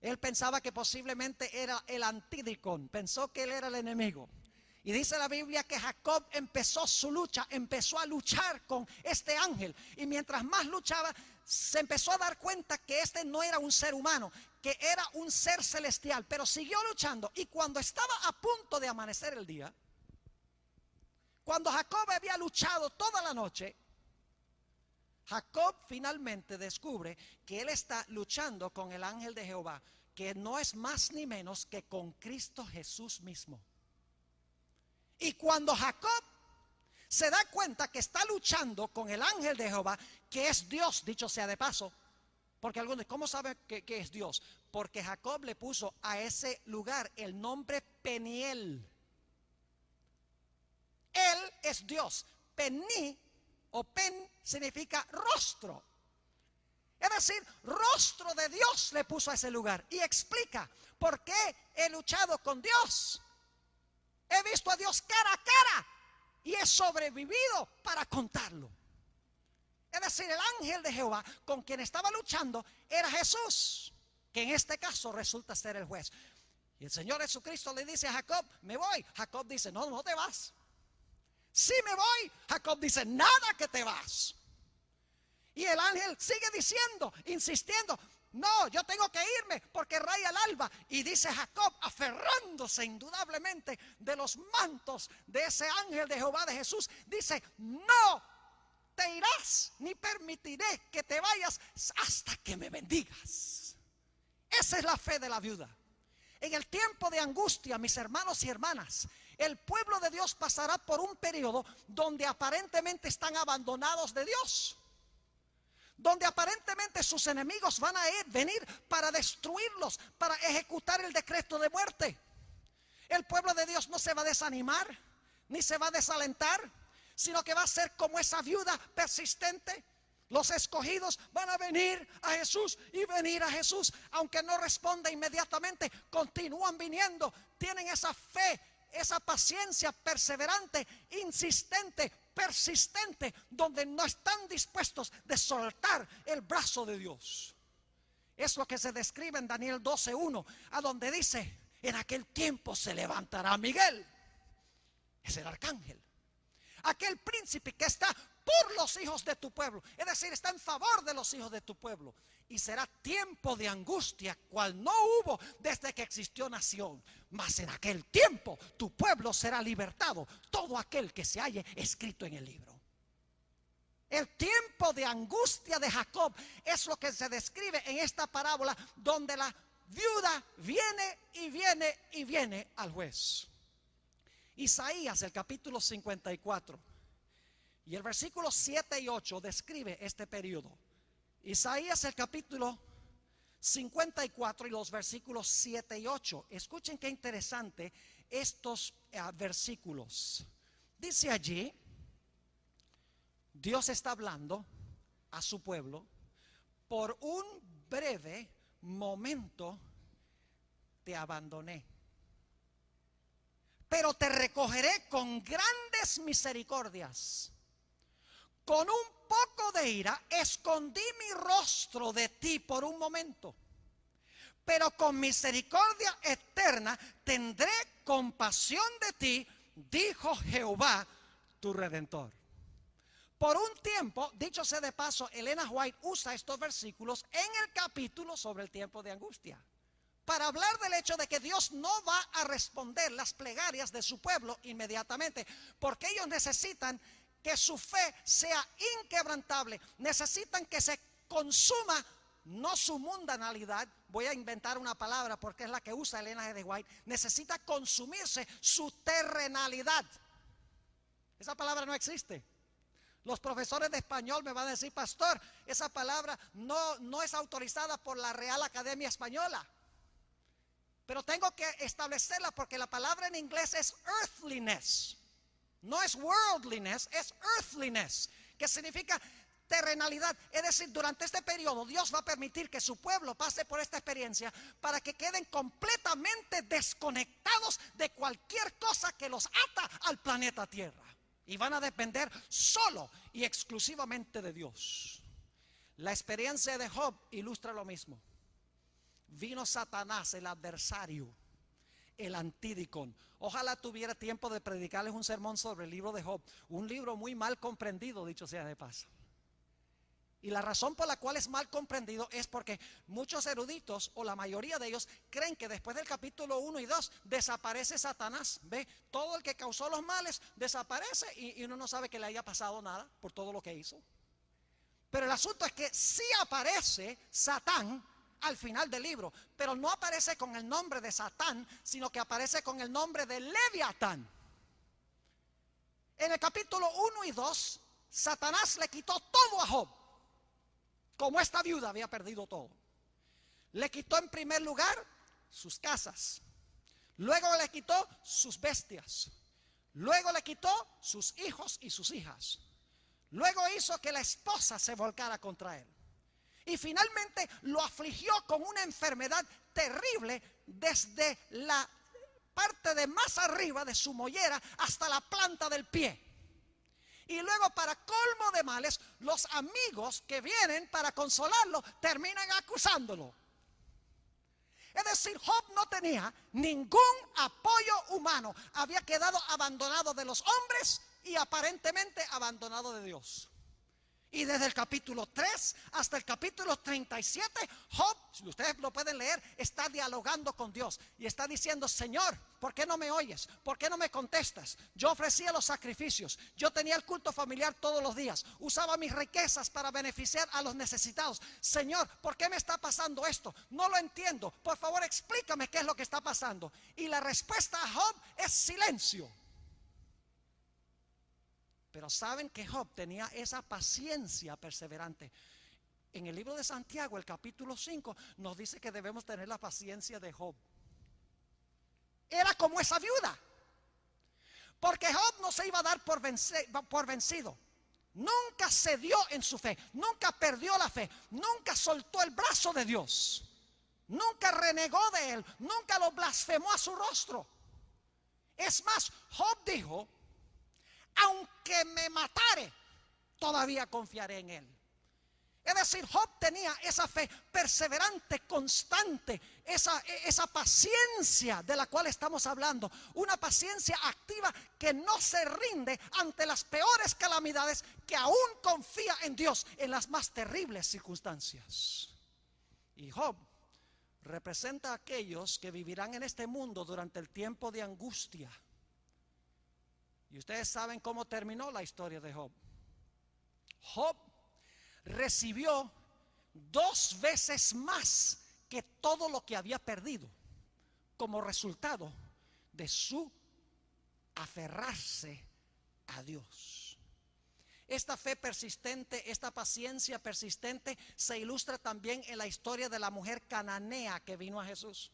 Él pensaba que posiblemente era el Antidicón, pensó que él era el enemigo. Y dice la Biblia que Jacob empezó su lucha, empezó a luchar con este ángel. Y mientras más luchaba, se empezó a dar cuenta que este no era un ser humano, que era un ser celestial. Pero siguió luchando y cuando estaba a punto de amanecer el día, cuando Jacob había luchado toda la noche, Jacob finalmente descubre que él está luchando con el ángel de Jehová, que no es más ni menos que con Cristo Jesús mismo. Y cuando Jacob se da cuenta que está luchando con el ángel de Jehová, que es Dios, dicho sea de paso, porque algunos, ¿cómo saben que es Dios? Porque Jacob le puso a ese lugar el nombre Peniel. Él es Dios. Pení o pen significa rostro. Es decir, rostro de Dios le puso a ese lugar. Y explica por qué he luchado con Dios. He visto a Dios cara a cara y he sobrevivido para contarlo. Es decir, el ángel de Jehová con quien estaba luchando era Jesús, que en este caso resulta ser el juez. Y el Señor Jesucristo le dice a Jacob, me voy. Jacob dice, no, no te vas. Sí me voy. Jacob dice, nada que te vas. Y el ángel sigue diciendo, insistiendo, no, yo tengo que irme porque raya el alba. Y dice Jacob, aferrándose indudablemente de los mantos de ese ángel de Jehová de Jesús, dice, no te irás ni permitiré que te vayas hasta que me bendigas. Esa es la fe de la viuda. En el tiempo de angustia, mis hermanos y hermanas, el pueblo de Dios pasará por un periodo donde aparentemente están abandonados de Dios, donde aparentemente sus enemigos van a venir para destruirlos, para ejecutar el decreto de muerte. El pueblo de Dios no se va a desanimar, ni se va a desalentar, sino que va a ser como esa viuda persistente. Los escogidos van a venir a Jesús y venir a Jesús, aunque no responda inmediatamente, continúan viniendo, tienen esa fe, esa paciencia perseverante, insistente, persistente, donde no están dispuestos de soltar el brazo de Dios. Es lo que se describe en Daniel 12:1, a donde dice, en aquel tiempo se levantará Miguel, es el arcángel, aquel príncipe que está por los hijos de tu pueblo, es decir, está en favor de los hijos de tu pueblo. Y será tiempo de angustia, cual no hubo desde que existió nación. Mas en aquel tiempo tu pueblo será libertado, todo aquel que se halle escrito en el libro. El tiempo de angustia de Jacob es lo que se describe en esta parábola, donde la viuda viene y viene y viene al juez. Isaías, el capítulo 54 y el versículo 7 y 8 describe este periodo. Isaías, el capítulo 54 y los versículos 7 y 8. Escuchen qué interesante estos versículos. Dice allí, Dios está hablando a su pueblo: por un breve momento te abandoné, pero te recogeré con grandes misericordias. Con un poco de ira escondí mi rostro de ti por un momento, pero con misericordia eterna tendré compasión de ti, dijo Jehová tu Redentor. Por un tiempo, dicho sea de paso, Elena White usa estos versículos en el capítulo sobre el tiempo de angustia, para hablar del hecho de que Dios no va a responder las plegarias de su pueblo inmediatamente, porque ellos necesitan que su fe sea inquebrantable, necesitan que se consuma no su mundanalidad, voy a inventar una palabra porque es la que usa Elena G. de White, necesita consumirse su terrenalidad. Esa palabra no existe. Los profesores de español me van a decir, pastor, esa palabra no es autorizada por la Real Academia Española. Pero tengo que establecerla porque la palabra en inglés es earthliness. No es worldliness, es earthliness, que significa terrenalidad. Es decir, durante este periodo Dios va a permitir que su pueblo pase por esta experiencia para que queden completamente desconectados de cualquier cosa que los ata al planeta Tierra. Y van a depender solo y exclusivamente de Dios. La experiencia de Job ilustra lo mismo. Vino Satanás, el adversario, el antídicon. Ojalá tuviera tiempo de predicarles un sermón sobre el libro de Job. Un libro muy mal comprendido, dicho sea de paso. Y la razón por la cual es mal comprendido es porque muchos eruditos, o la mayoría de ellos, creen que después del capítulo 1 y 2 desaparece Satanás. ¿Ve? Todo el que causó los males desaparece y uno no sabe que le haya pasado nada por todo lo que hizo. Pero el asunto es que sí aparece Satán al final del libro, pero no aparece con el nombre de Satán, sino que aparece con el nombre de Leviatán. En el capítulo 1 y 2, Satanás le quitó todo a Job. Como esta viuda había perdido todo. Le quitó en primer lugar sus casas. Luego le quitó sus bestias. Luego le quitó sus hijos y sus hijas. Luego hizo que la esposa se volcara contra él. Y finalmente lo afligió con una enfermedad terrible desde la parte de más arriba de su mollera hasta la planta del pie. Y luego, para colmo de males, los amigos que vienen para consolarlo terminan acusándolo. Es decir, Job no tenía ningún apoyo humano. Había quedado abandonado de los hombres y aparentemente abandonado de Dios. Y desde el capítulo 3 hasta el capítulo 37, Job, si ustedes lo pueden leer, está dialogando con Dios y está diciendo: Señor, ¿por qué no me oyes? ¿Por qué no me contestas? Yo ofrecía los sacrificios, yo tenía el culto familiar todos los días, usaba mis riquezas para beneficiar a los necesitados. Señor, ¿por qué me está pasando esto? No lo entiendo, por favor explícame qué es lo que está pasando. Y la respuesta a Job es silencio. Pero saben que Job tenía esa paciencia perseverante. En el libro de Santiago, el capítulo 5, nos dice que debemos tener la paciencia de Job. Era como esa viuda. Porque Job no se iba a dar por vencido. Nunca cedió en su fe. Nunca perdió la fe. Nunca soltó el brazo de Dios. Nunca renegó de él. Nunca lo blasfemó a su rostro. Es más, Job dijo: aunque me matare, todavía confiaré en él. Es decir, Job tenía esa fe perseverante, constante, esa paciencia de la cual estamos hablando. Una paciencia activa que no se rinde ante las peores calamidades, que aún confía en Dios en las más terribles circunstancias. Y Job representa a aquellos que vivirán en este mundo durante el tiempo de angustia. Y ustedes saben cómo terminó la historia de Job. Job recibió 2 veces más que todo lo que había perdido como resultado de su aferrarse a Dios. Esta fe persistente, esta paciencia persistente se ilustra también en la historia de la mujer cananea que vino a Jesús.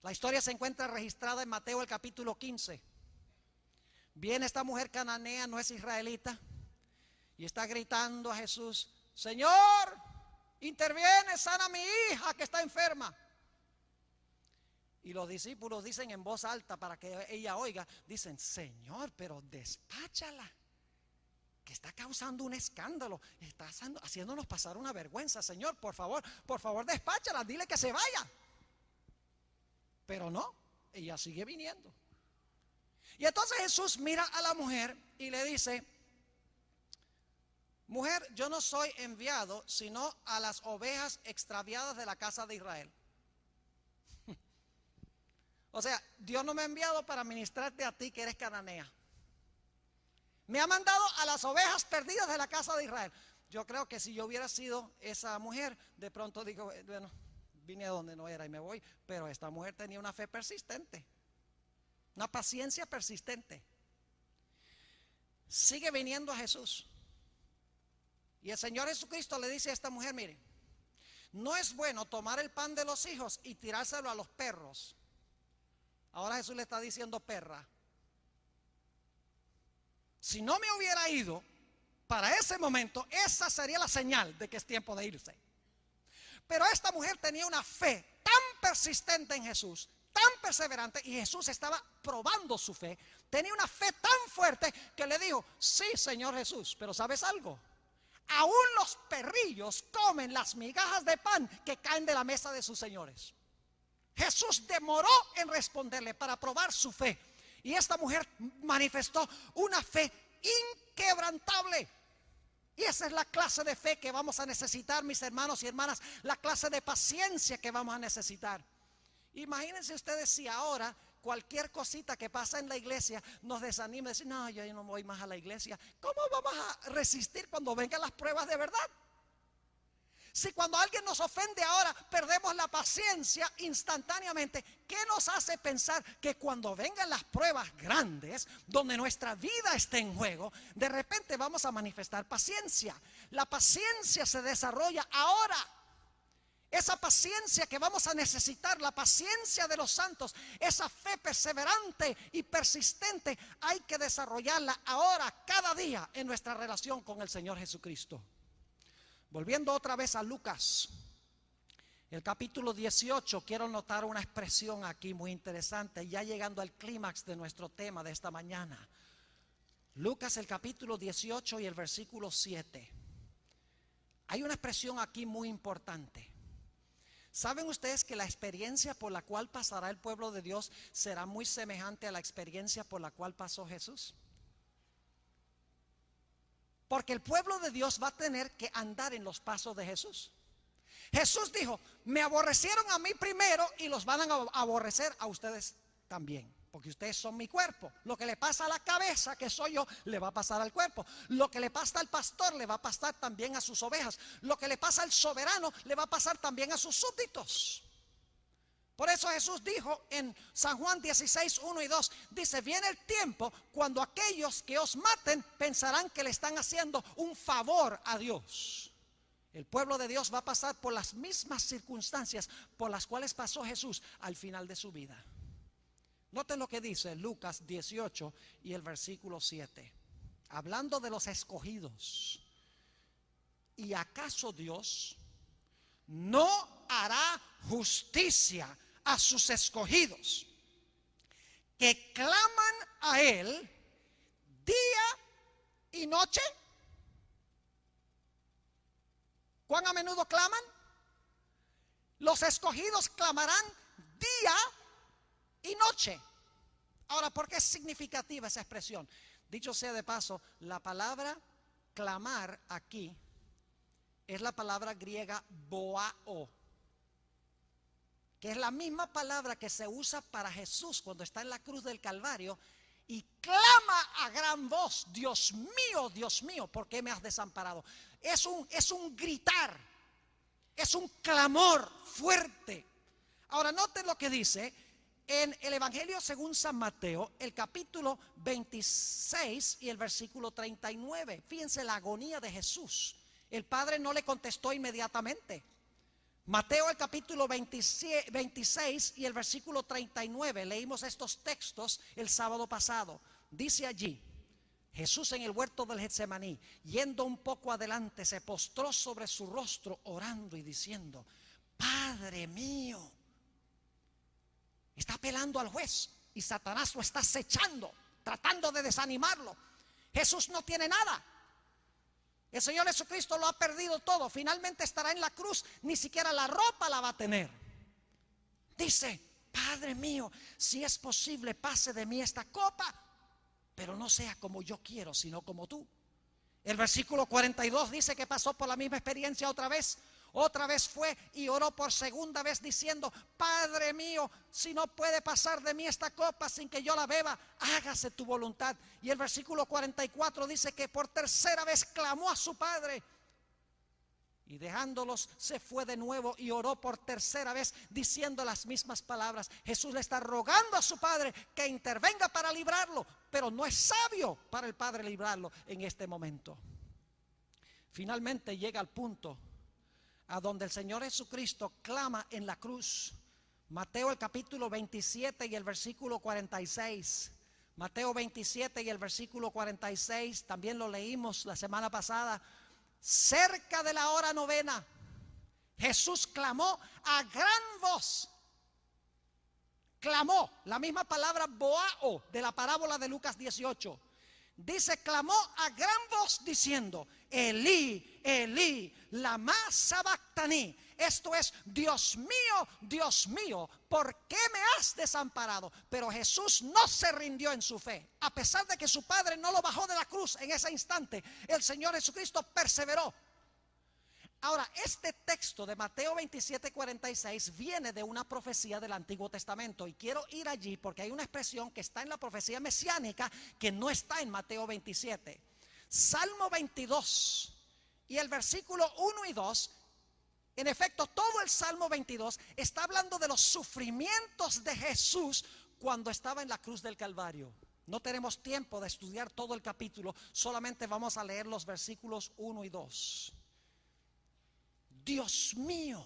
La historia se encuentra registrada en Mateo el capítulo 15. Viene esta mujer cananea, no es israelita, y está gritando a Jesús: Señor, interviene, sana a mi hija que está enferma. Y los discípulos dicen en voz alta para que ella oiga, dicen: Señor, pero despáchala, que está causando un escándalo, está haciéndonos pasar una vergüenza. Señor, por favor despáchala, dile que se vaya. Pero no, ella sigue viniendo. Y entonces Jesús mira a la mujer y le dice: mujer, yo no soy enviado sino a las ovejas extraviadas de la casa de Israel. O sea, Dios no me ha enviado para ministrarte a ti que eres cananea. Me ha mandado a las ovejas perdidas de la casa de Israel. Yo creo que si yo hubiera sido esa mujer, de pronto digo, bueno, vine a donde no era y me voy. Pero esta mujer tenía una fe persistente, una paciencia persistente. Sigue viniendo a Jesús. Y el Señor Jesucristo le dice a esta mujer, mire, no es bueno tomar el pan de los hijos y tirárselo a los perros. Ahora Jesús le está diciendo perra. Si no me hubiera ido, para ese momento, esa sería la señal de que es tiempo de irse. Pero esta mujer tenía una fe tan persistente en Jesús, tan perseverante, y Jesús estaba probando su fe. Tenía una fe tan fuerte que le dijo, sí, Señor Jesús, pero ¿sabes algo? Aún los perrillos comen las migajas de pan que caen de la mesa de sus señores. Jesús demoró en responderle para probar su fe. Y esta mujer manifestó una fe inquebrantable. Y esa es la clase de fe que vamos a necesitar, mis hermanos y hermanas. La clase de paciencia que vamos a necesitar. Imagínense ustedes si ahora cualquier cosita que pasa en la iglesia nos desanima y decir, no, yo no voy más a la iglesia. ¿Cómo vamos a resistir cuando vengan las pruebas de verdad? Si cuando alguien nos ofende ahora perdemos la paciencia instantáneamente, ¿qué nos hace pensar que cuando vengan las pruebas grandes, donde nuestra vida esté en juego, de repente vamos a manifestar paciencia? La paciencia se desarrolla ahora. Esa paciencia que vamos a necesitar, la paciencia de los santos, esa fe perseverante y persistente, hay que desarrollarla ahora, cada día, en nuestra relación con el Señor Jesucristo. Volviendo otra vez a Lucas, el capítulo 18, quiero notar una expresión aquí muy interesante, ya llegando al clímax de nuestro tema de esta mañana. Lucas, el capítulo 18 y el versículo 7. Hay una expresión aquí muy importante. ¿Saben ustedes que la experiencia por la cual pasará el pueblo de Dios será muy semejante a la experiencia por la cual pasó Jesús? Porque el pueblo de Dios va a tener que andar en los pasos de Jesús. Jesús dijo, me aborrecieron a mí primero y los van a aborrecer a ustedes también. Porque ustedes son mi cuerpo. Lo que le pasa a la cabeza, que soy yo, le va a pasar al cuerpo. Lo que le pasa al pastor, le va a pasar también a sus ovejas. Lo que le pasa al soberano, le va a pasar también a sus súbditos. Por eso Jesús dijo en San Juan 16, 1 y 2, dice, viene el tiempo cuando aquellos que os maten pensarán que le están haciendo un favor a Dios. El pueblo de Dios va a pasar por las mismas circunstancias por las cuales pasó Jesús al final de su vida. Noten lo que dice Lucas 18 y el versículo 7. Hablando de los escogidos. ¿Y acaso Dios no hará justicia a sus escogidos, que claman a Él día y noche? ¿Cuán a menudo claman? Los escogidos clamarán día y noche. Ahora, ¿por qué es significativa esa expresión? Dicho sea de paso, la palabra clamar aquí es la palabra griega boao, que es la misma palabra que se usa para Jesús cuando está en la cruz del Calvario y clama a gran voz, Dios mío, ¿por qué me has desamparado? Es un gritar, es un clamor fuerte. Ahora noten lo que dice en el Evangelio según San Mateo, el capítulo 26 y el versículo 39. Fíjense la agonía de Jesús. El Padre no le contestó inmediatamente. Mateo el capítulo 26 y el versículo 39. Leímos estos textos el sábado pasado. Dice allí, Jesús en el huerto del Getsemaní, yendo un poco adelante, se postró sobre su rostro orando y diciendo, Padre mío. Está apelando al juez y Satanás lo está acechando, tratando de desanimarlo. Jesús no tiene nada. El Señor Jesucristo lo ha perdido todo. Finalmente estará en la cruz, ni siquiera la ropa la va a tener. Dice, Padre mío, si es posible, pase de mí esta copa, pero no sea como yo quiero, sino como tú. El versículo 42 dice que pasó por la misma experiencia otra vez. Otra vez fue y oró por segunda vez diciendo, Padre mío, si no puede pasar de mí esta copa sin que yo la beba, hágase tu voluntad. Y el versículo 44 dice que por tercera vez clamó a su Padre, Y dejándolos, se fue de nuevo y oró por tercera vez, diciendo las mismas palabras. Jesús le está rogando a su Padre que intervenga para librarlo, pero no es sabio para el Padre librarlo en este momento. Finalmente llega al punto a donde el Señor Jesucristo clama en la cruz. Mateo el capítulo 27 y el versículo 46. Mateo 27 y el versículo 46, también lo leímos la semana pasada. Cerca de la hora novena, Jesús clamó a gran voz. Clamó, la misma palabra boao de la parábola de Lucas 18. Dice, clamó a gran voz diciendo, Elí, Elí, lama sabactani. Esto es, Dios mío, ¿por qué me has desamparado? Pero Jesús no se rindió en su fe. A pesar de que su Padre no lo bajó de la cruz en ese instante, el Señor Jesucristo perseveró. Ahora, este texto de Mateo 27:46 viene de una profecía del Antiguo Testamento. Y quiero ir allí porque hay una expresión que está en la profecía mesiánica que no está en Mateo 27. Salmo 22 y el versículo 1 y 2. En efecto, todo el Salmo 22 está hablando de los sufrimientos de Jesús cuando estaba en la cruz del Calvario. No tenemos tiempo de estudiar todo el capítulo, solamente vamos a leer los versículos 1 y 2. Dios mío,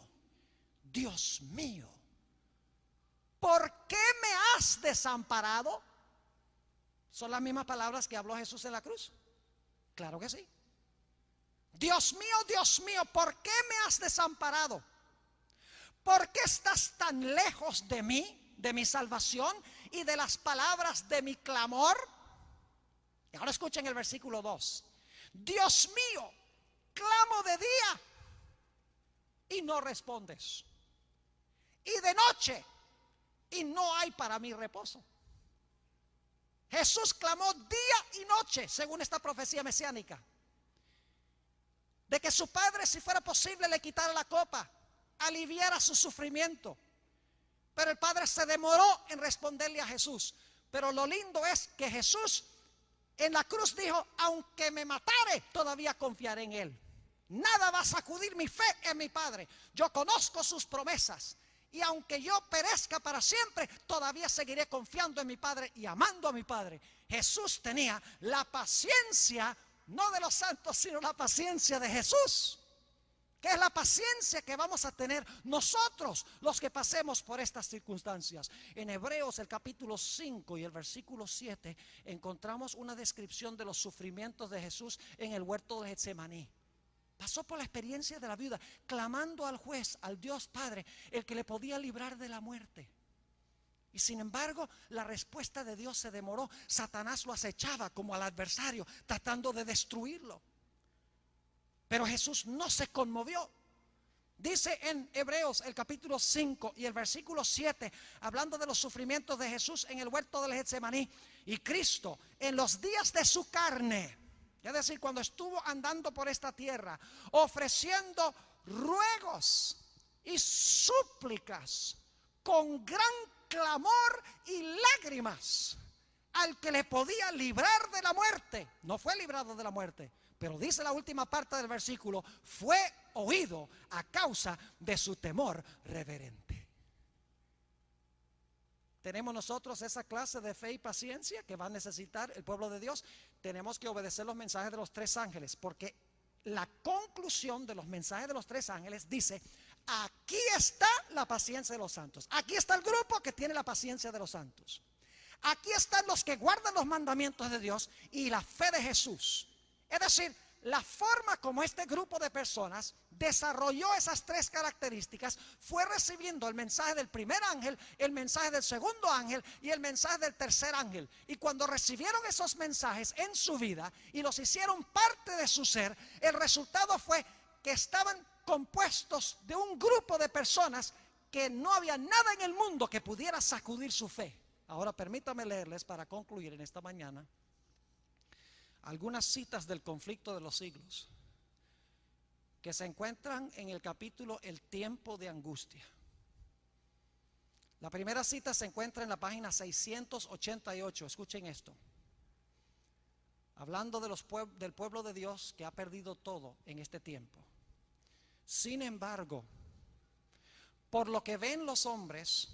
¿por qué me has desamparado? ¿Son las mismas palabras que habló Jesús en la cruz? Claro que sí. Dios mío, ¿por qué me has desamparado? ¿Por qué estás tan lejos de mí, de mi salvación y de las palabras de mi clamor? Y ahora escuchen el versículo 2. Dios mío, clamo de día y no respondes, y de noche y no hay para mí reposo. Jesús clamó día y noche, según esta profecía mesiánica, de que su Padre, si fuera posible, le quitara la copa, aliviara su sufrimiento. Pero el Padre se demoró en responderle a Jesús. Pero lo lindo es que Jesús en la cruz dijo, aunque me matare, todavía confiaré en Él. Nada va a sacudir mi fe en mi Padre. Yo conozco sus promesas. Y aunque yo perezca para siempre, todavía seguiré confiando en mi Padre y amando a mi Padre. Jesús tenía la paciencia, no de los santos, sino la paciencia de Jesús, que es la paciencia que vamos a tener nosotros los que pasemos por estas circunstancias. En Hebreos el capítulo 5 y el versículo 7 encontramos una descripción de los sufrimientos de Jesús en el huerto de Getsemaní. Pasó por la experiencia de la viuda, clamando al juez, al Dios Padre, el que le podía librar de la muerte. Y sin embargo, la respuesta de Dios se demoró. Satanás lo acechaba como al adversario, tratando de destruirlo. Pero Jesús no se conmovió. Dice en Hebreos el capítulo 5 y el versículo 7, hablando de los sufrimientos de Jesús en el huerto del Getsemaní. Y Cristo, en los días de su carne, es decir, cuando estuvo andando por esta tierra, ofreciendo ruegos y súplicas con gran clamor y lágrimas al que le podía librar de la muerte. No fue librado de la muerte, pero dice la última parte del versículo, fue oído a causa de su temor reverente. Tenemos nosotros esa clase de fe y paciencia que va a necesitar el pueblo de Dios. Tenemos que obedecer los mensajes de los tres ángeles, porque la conclusión de los mensajes de los tres ángeles dice, aquí está la paciencia de los santos. Aquí está el grupo que tiene la paciencia de los santos. Aquí están los que guardan los mandamientos de Dios y la fe de Jesús. Es decir, la forma como este grupo de personas desarrolló esas tres características fue recibiendo el mensaje del primer ángel, el mensaje del segundo ángel y el mensaje del tercer ángel. Y cuando recibieron esos mensajes en su vida y los hicieron parte de su ser, el resultado fue que estaban compuestos de un grupo de personas que no había nada en el mundo que pudiera sacudir su fe. Ahora permítame leerles para concluir en esta mañana algunas citas del conflicto de los siglos que se encuentran en el capítulo El tiempo de angustia. La primera cita se encuentra en la página 688. Escuchen esto. Hablando de del pueblo de Dios que ha perdido todo en este tiempo. Sin embargo, por lo que ven los hombres,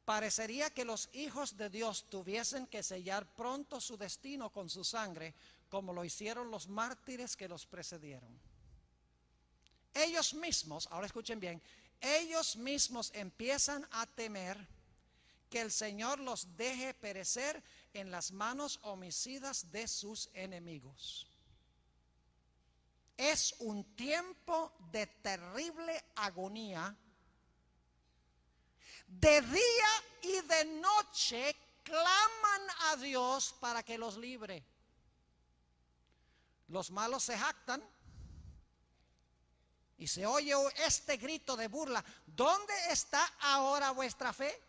parecería que los hijos de Dios tuviesen que sellar pronto su destino con su sangre, como lo hicieron los mártires que los precedieron. Ellos mismos, ahora escuchen bien, ellos mismos empiezan a temer que el Señor los deje perecer en las manos homicidas de sus enemigos. Es un tiempo de terrible agonía. De día y de noche claman a Dios para que los libre. Los malos se jactan y se oye este grito de burla: ¿dónde está ahora vuestra fe?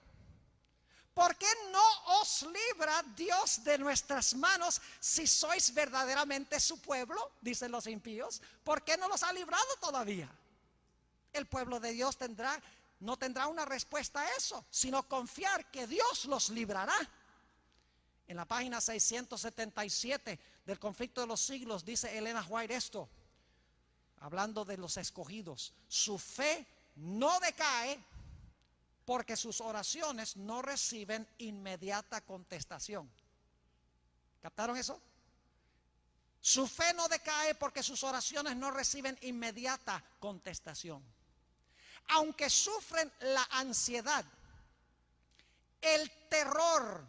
¿Por qué no os libra Dios de nuestras manos si sois verdaderamente su pueblo? Dicen los impíos. ¿Por qué no los ha librado todavía? El pueblo de Dios no tendrá una respuesta a eso, sino confiar que Dios los librará. En la página 677 del Conflicto de los Siglos dice Elena White esto, hablando de los escogidos: su fe no decae porque sus oraciones no reciben inmediata contestación. ¿Captaron eso? Su fe no decae porque sus oraciones no reciben inmediata contestación. Aunque sufren la ansiedad, el terror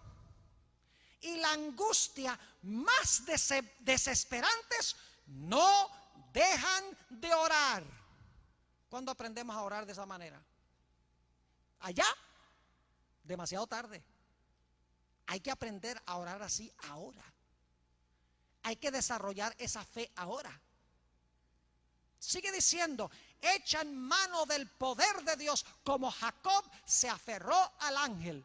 y la angustia más desesperantes, no dejan de orar. ¿Cuándo aprendemos a orar de esa manera? Allá, demasiado tarde. Hay que aprender a orar así ahora. Hay que desarrollar esa fe ahora. Sigue diciendo: echan mano del poder de Dios, como Jacob se aferró al ángel,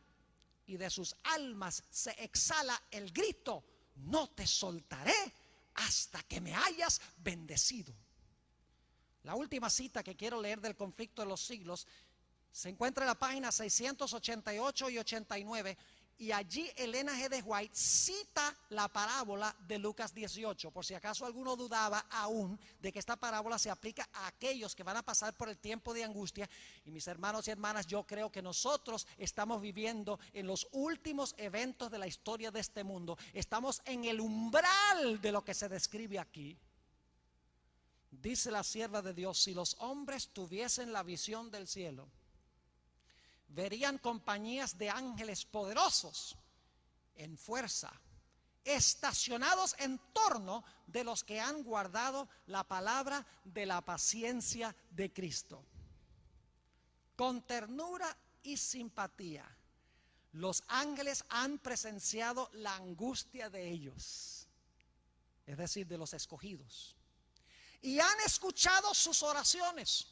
y de sus almas se exhala el grito: no te soltaré hasta que me hayas bendecido. La última cita que quiero leer del Conflicto de los Siglos se encuentra en la página 688 y 89, y allí Elena G. de White cita la parábola de Lucas 18, por si acaso alguno dudaba aún de que esta parábola se aplica a aquellos que van a pasar por el tiempo de angustia. Y mis hermanos y hermanas, yo creo que nosotros estamos viviendo en los últimos eventos de la historia de este mundo. Estamos en el umbral de lo que se describe aquí. Dice la sierva de Dios: si los hombres tuviesen la visión del cielo, verían compañías de ángeles poderosos en fuerza, estacionados en torno de los que han guardado la palabra de la paciencia de Cristo. Con ternura y simpatía, los ángeles han presenciado la angustia de ellos, es decir, de los escogidos, y han escuchado sus oraciones.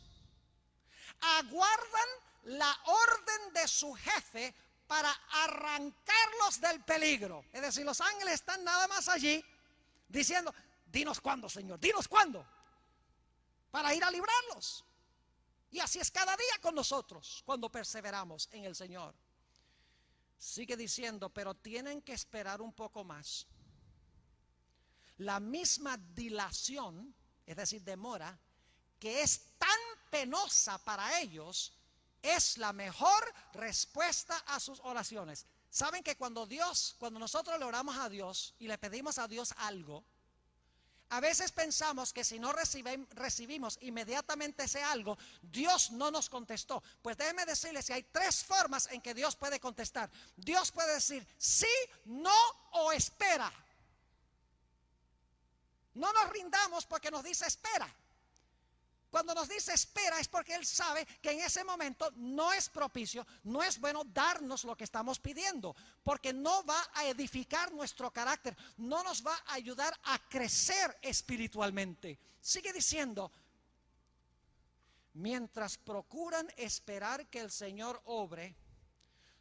Aguardan la orden de su jefe para arrancarlos del peligro. Es decir, los ángeles están nada más allí diciendo: dinos cuándo, Señor, dinos cuándo, para ir a librarlos. Y así es cada día con nosotros cuando perseveramos en el Señor. Sigue diciendo: pero tienen que esperar un poco más. La misma dilación, es decir, demora, que es tan penosa para ellos, es la mejor respuesta a sus oraciones. Saben que cuando nosotros le oramos a Dios y le pedimos a Dios algo, a veces pensamos que si no recibimos inmediatamente ese algo, Dios no nos contestó. Pues déjenme decirles que hay tres formas en que Dios puede contestar. Dios puede decir sí, no o espera. No nos rindamos porque nos dice espera. Cuando nos dice espera es porque Él sabe que en ese momento no es propicio, no es bueno darnos lo que estamos pidiendo, porque no va a edificar nuestro carácter, no nos va a ayudar a crecer espiritualmente. Sigue diciendo: mientras procuran esperar que el Señor obre,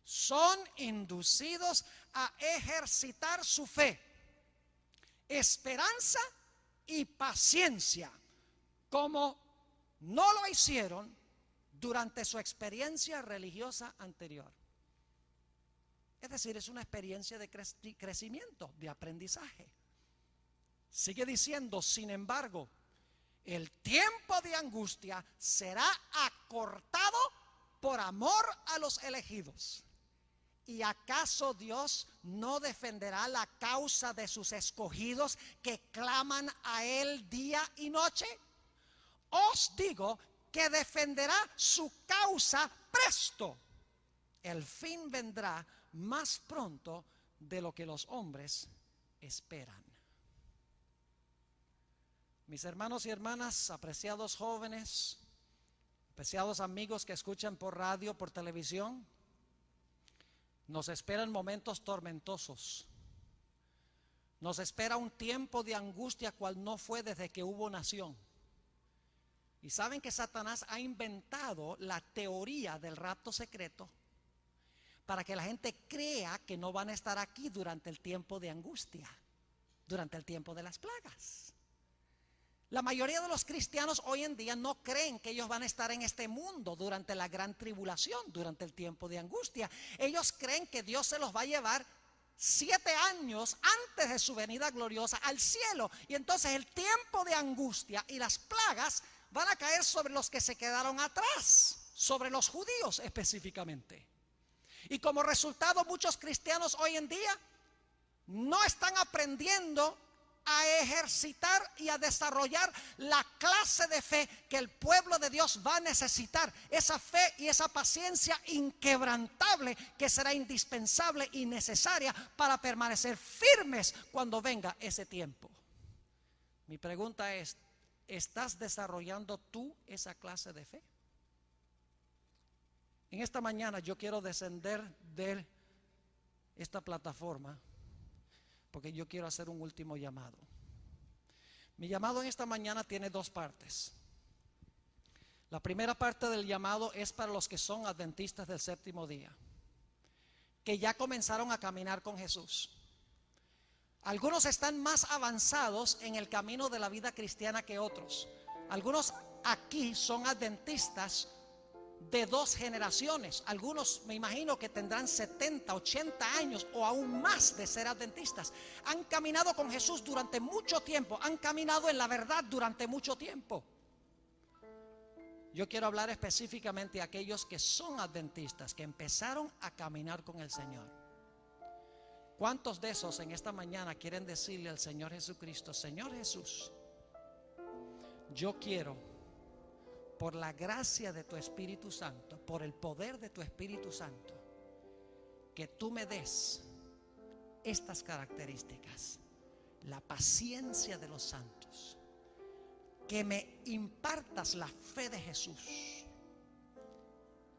son inducidos a ejercitar su fe, esperanza y paciencia, como no lo hicieron durante su experiencia religiosa anterior. Es decir, es una experiencia de crecimiento, de aprendizaje. Sigue diciendo: sin embargo, el tiempo de angustia será acortado por amor a los elegidos. ¿Y acaso Dios no defenderá la causa de sus escogidos que claman a Él día y noche? Os digo que defenderá su causa presto. El fin vendrá más pronto de lo que los hombres esperan. Mis hermanos y hermanas, apreciados jóvenes, apreciados amigos que escuchan por radio, por televisión, nos esperan momentos tormentosos. Nos espera un tiempo de angustia cual no fue desde que hubo nación. Y saben que Satanás ha inventado la teoría del rapto secreto para que la gente crea que no van a estar aquí durante el tiempo de angustia, durante el tiempo de las plagas. La mayoría de los cristianos hoy en día no creen que ellos van a estar en este mundo durante la gran tribulación, durante el tiempo de angustia. Ellos creen que Dios se los va a llevar 7 años antes de su venida gloriosa al cielo. Y entonces el tiempo de angustia y las plagas van a caer sobre los que se quedaron atrás, sobre los judíos específicamente. Y como resultado, muchos cristianos hoy en día no están aprendiendo a ejercitar y a desarrollar la clase de fe que el pueblo de Dios va a necesitar. Esa fe y esa paciencia inquebrantable que será indispensable y necesaria para permanecer firmes cuando venga ese tiempo. Mi pregunta es, ¿estás desarrollando tú esa clase de fe? En esta mañana yo quiero descender de esta plataforma porque yo quiero hacer un último llamado. Mi llamado en esta mañana tiene 2 partes. La primera parte del llamado es para los que son adventistas del séptimo día, que ya comenzaron a caminar con Jesús. Algunos están más avanzados en el camino de la vida cristiana que otros. Algunos aquí son adventistas de 2 generaciones. Algunos me imagino que tendrán 70, 80 años o aún más de ser adventistas. Han caminado con Jesús durante mucho tiempo, han caminado en la verdad durante mucho tiempo. Yo quiero hablar específicamente a aquellos que son adventistas, que empezaron a caminar con el Señor. ¿Cuántos de esos en esta mañana quieren decirle al Señor Jesucristo: Señor Jesús, yo quiero, por la gracia de tu Espíritu Santo, por el poder de tu Espíritu Santo, que tú me des estas características: la paciencia de los santos, que me impartas la fe de Jesús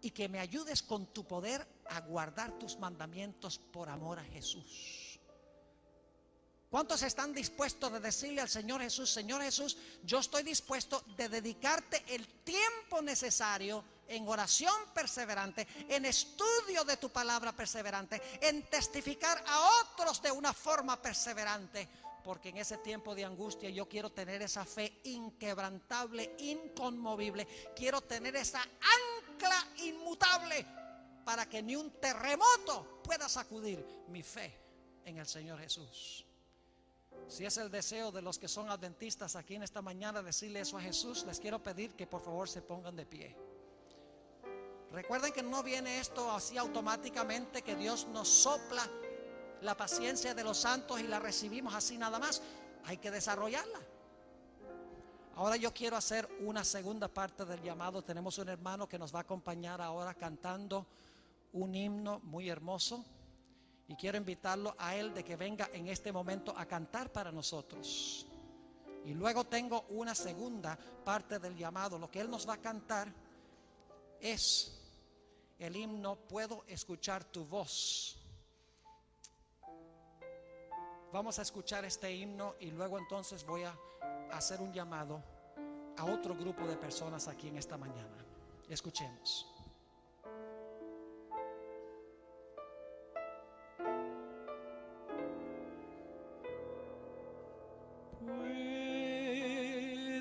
y que me ayudes con tu poder a guardar tus mandamientos por amor a Jesús. ¿Cuántos están dispuestos de decirle al Señor Jesús: Señor Jesús, yo estoy dispuesto de dedicarte el tiempo necesario en oración perseverante, en estudio de tu palabra perseverante, en testificar a otros de una forma perseverante? Porque en ese tiempo de angustia yo quiero tener esa fe inquebrantable, inconmovible. Quiero tener esa ancla inmutable para que ni un terremoto pueda sacudir mi fe en el Señor Jesús. Si es el deseo de los que son adventistas aquí en esta mañana decirle eso a Jesús, les quiero pedir que por favor se pongan de pie. Recuerden que no viene esto así automáticamente, que Dios nos sopla la paciencia de los santos y la recibimos así nada más. Hay que desarrollarla. Ahora yo quiero hacer una segunda parte del llamado. Tenemos un hermano que nos va a acompañar ahora cantando un himno muy hermoso. Y quiero invitarlo a él de que venga en este momento a cantar para nosotros. Y luego tengo una segunda parte del llamado. Lo que él nos va a cantar es el himno Puedo escuchar tu voz. Vamos a escuchar este himno y luego entonces voy a hacer un llamado a otro grupo de personas aquí en esta mañana. Escuchemos.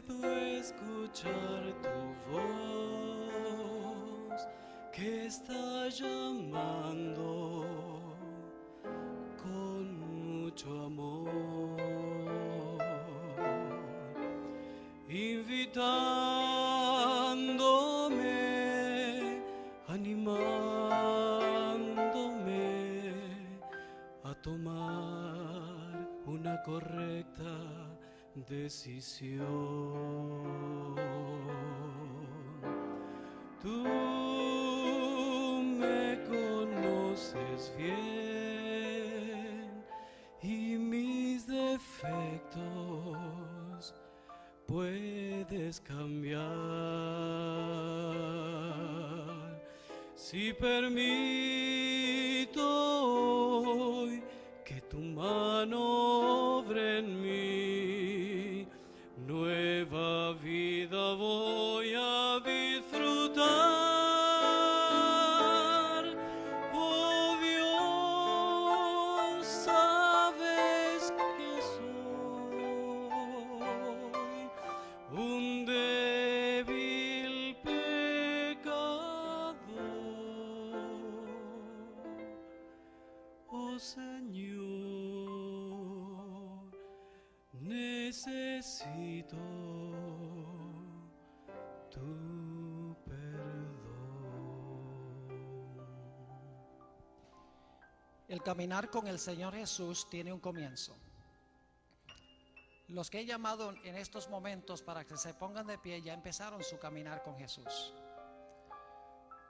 Puedo escuchar tu voz que está llamando con mucho amor, invitando tomar una correcta decisión. Tú me conoces bien y mis defectos puedes cambiar. Si permito hoy que tu mano obre en mí, nueva vida voy a disfrutar. Oh Dios, sabes que soy un débil pecador. Oh Señor, necesito tu perdón. El caminar con el Señor Jesús tiene un comienzo. Los que he llamado en estos momentos para que se pongan de pie ya empezaron su caminar con Jesús.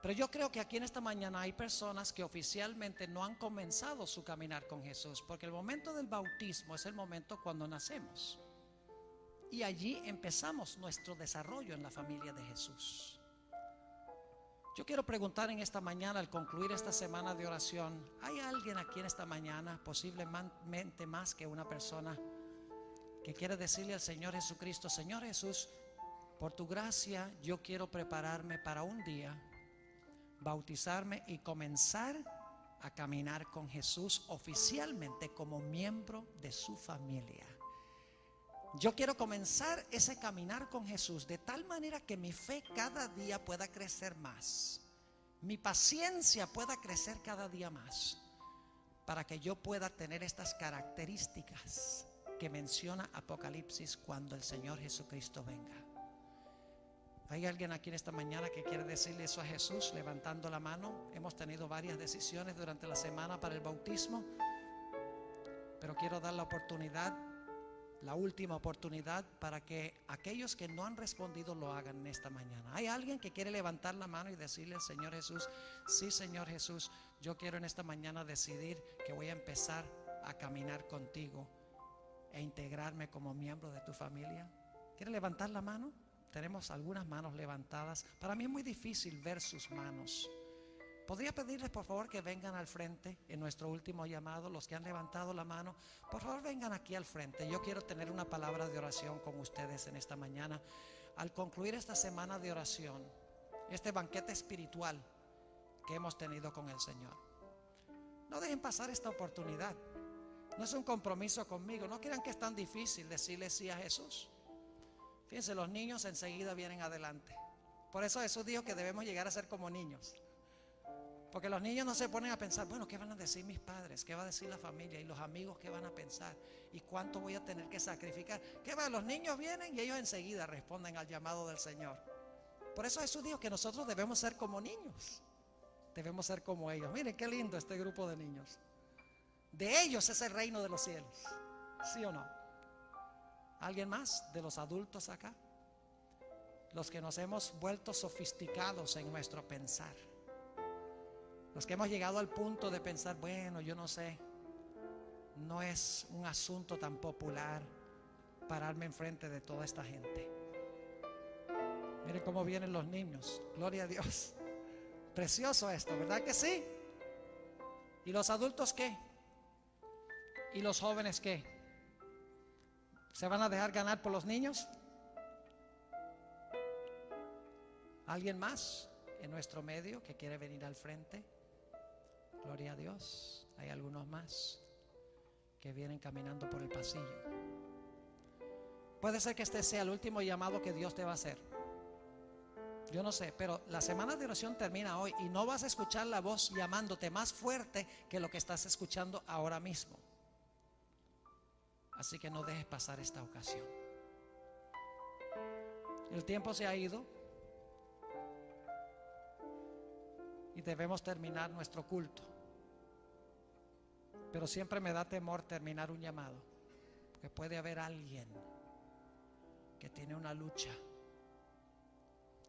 Pero yo creo que aquí en esta mañana hay personas que oficialmente no han comenzado su caminar con Jesús, porque el momento del bautismo es el momento cuando nacemos. Y allí empezamos nuestro desarrollo en la familia de Jesús. Yo quiero preguntar en esta mañana, al concluir esta semana de oración, ¿hay alguien aquí en esta mañana, posiblemente más que una persona, que quiere decirle al Señor Jesucristo: Señor Jesús, por tu gracia yo quiero prepararme para un día bautizarme y comenzar a caminar con Jesús oficialmente como miembro de su familia? Yo quiero comenzar ese caminar con Jesús de tal manera que mi fe cada día pueda crecer más, mi paciencia pueda crecer cada día más, para que yo pueda tener estas características que menciona Apocalipsis cuando el Señor Jesucristo venga. ¿Hay alguien aquí en esta mañana que quiere decirle eso a Jesús levantando la mano? Hemos tenido varias decisiones durante la semana para el bautismo, pero quiero dar la oportunidad, la última oportunidad, para que aquellos que no han respondido lo hagan en esta mañana. ¿Hay alguien que quiere levantar la mano y decirle al Señor Jesús: sí, Señor Jesús, yo quiero en esta mañana decidir que voy a empezar a caminar contigo e integrarme como miembro de tu familia? ¿Quiere levantar la mano? Tenemos algunas manos levantadas. Para mí es muy difícil ver sus manos. ¿Podría pedirles por favor que vengan al frente en nuestro último llamado? Los que han levantado la mano, por favor vengan aquí al frente. Yo quiero tener una palabra de oración con ustedes en esta mañana. Al concluir esta semana de oración, este banquete espiritual que hemos tenido con el Señor, no dejen pasar esta oportunidad. No es un compromiso conmigo. No crean que es tan difícil decirle sí a Jesús. Fíjense, los niños enseguida vienen adelante. Por eso Jesús dijo que debemos llegar a ser como niños, porque los niños no se ponen a pensar: bueno, ¿qué van a decir mis padres? ¿Qué va a decir la familia? ¿Y los amigos qué van a pensar? ¿Y cuánto voy a tener que sacrificar? ¿Qué va? Los niños vienen y ellos enseguida responden al llamado del Señor. Por eso Jesús dijo que nosotros debemos ser como niños. Debemos ser como ellos. Miren qué lindo este grupo de niños. De ellos es el reino de los cielos. ¿Sí o no? ¿Alguien más de los adultos acá? Los que nos hemos vuelto sofisticados en nuestro pensar, los que hemos llegado al punto de pensar: bueno, yo no sé, no es un asunto tan popular pararme enfrente de toda esta gente. Miren cómo vienen los niños, gloria a Dios. Precioso esto, ¿verdad que sí? ¿Y los adultos qué? ¿Y los jóvenes qué? ¿Se van a dejar ganar por los niños? ¿Alguien más en nuestro medio que quiere venir al frente? Gloria a Dios. Hay algunos más que vienen caminando por el pasillo. Puede ser que este sea el último llamado que Dios te va a hacer. Yo no sé, pero la semana de oración termina hoy y no vas a escuchar la voz llamándote más fuerte que lo que estás escuchando ahora mismo. Así que no dejes pasar esta ocasión. El tiempo se ha ido y debemos terminar nuestro culto. Pero siempre me da temor terminar un llamado, porque puede haber alguien que tiene una lucha,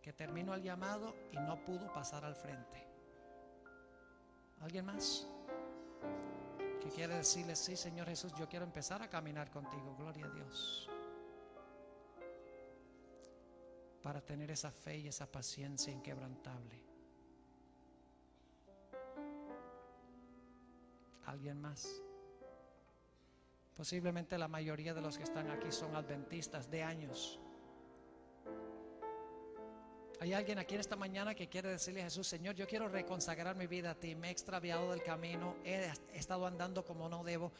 que terminó el llamado y no pudo pasar al frente. ¿Alguien más que quiere decirle: sí, Señor Jesús, yo quiero empezar a caminar contigo? Gloria a Dios. Para tener esa fe y esa paciencia inquebrantable. ¿Alguien más? Posiblemente la mayoría de los que están aquí son adventistas de años. ¿Hay alguien aquí en esta mañana que quiere decirle a Jesús: Señor, yo quiero reconsagrar mi vida a ti, me he extraviado del camino, he estado andando como no debo,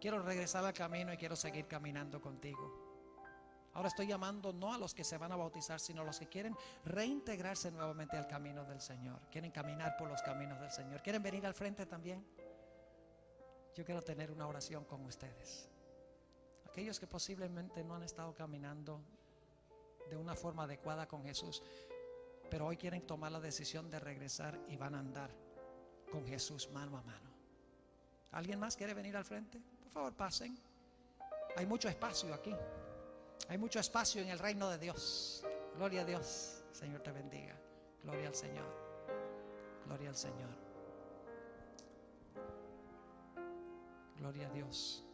quiero regresar al camino y quiero seguir caminando contigo? Ahora estoy llamando no a los que se van a bautizar, sino a los que quieren reintegrarse nuevamente al camino del Señor, quieren caminar por los caminos del Señor. ¿Quieren venir al frente también? Yo quiero tener una oración con ustedes. Aquellos que posiblemente no han estado caminando de una forma adecuada con Jesús, pero hoy quieren tomar la decisión de regresar y van a andar con Jesús mano a mano. ¿Alguien más quiere venir al frente? Por favor, pasen. Hay mucho espacio aquí. Hay mucho espacio en el reino de Dios. Gloria a Dios. Señor te bendiga. Gloria al Señor. Gloria al Señor. Gloria a Dios.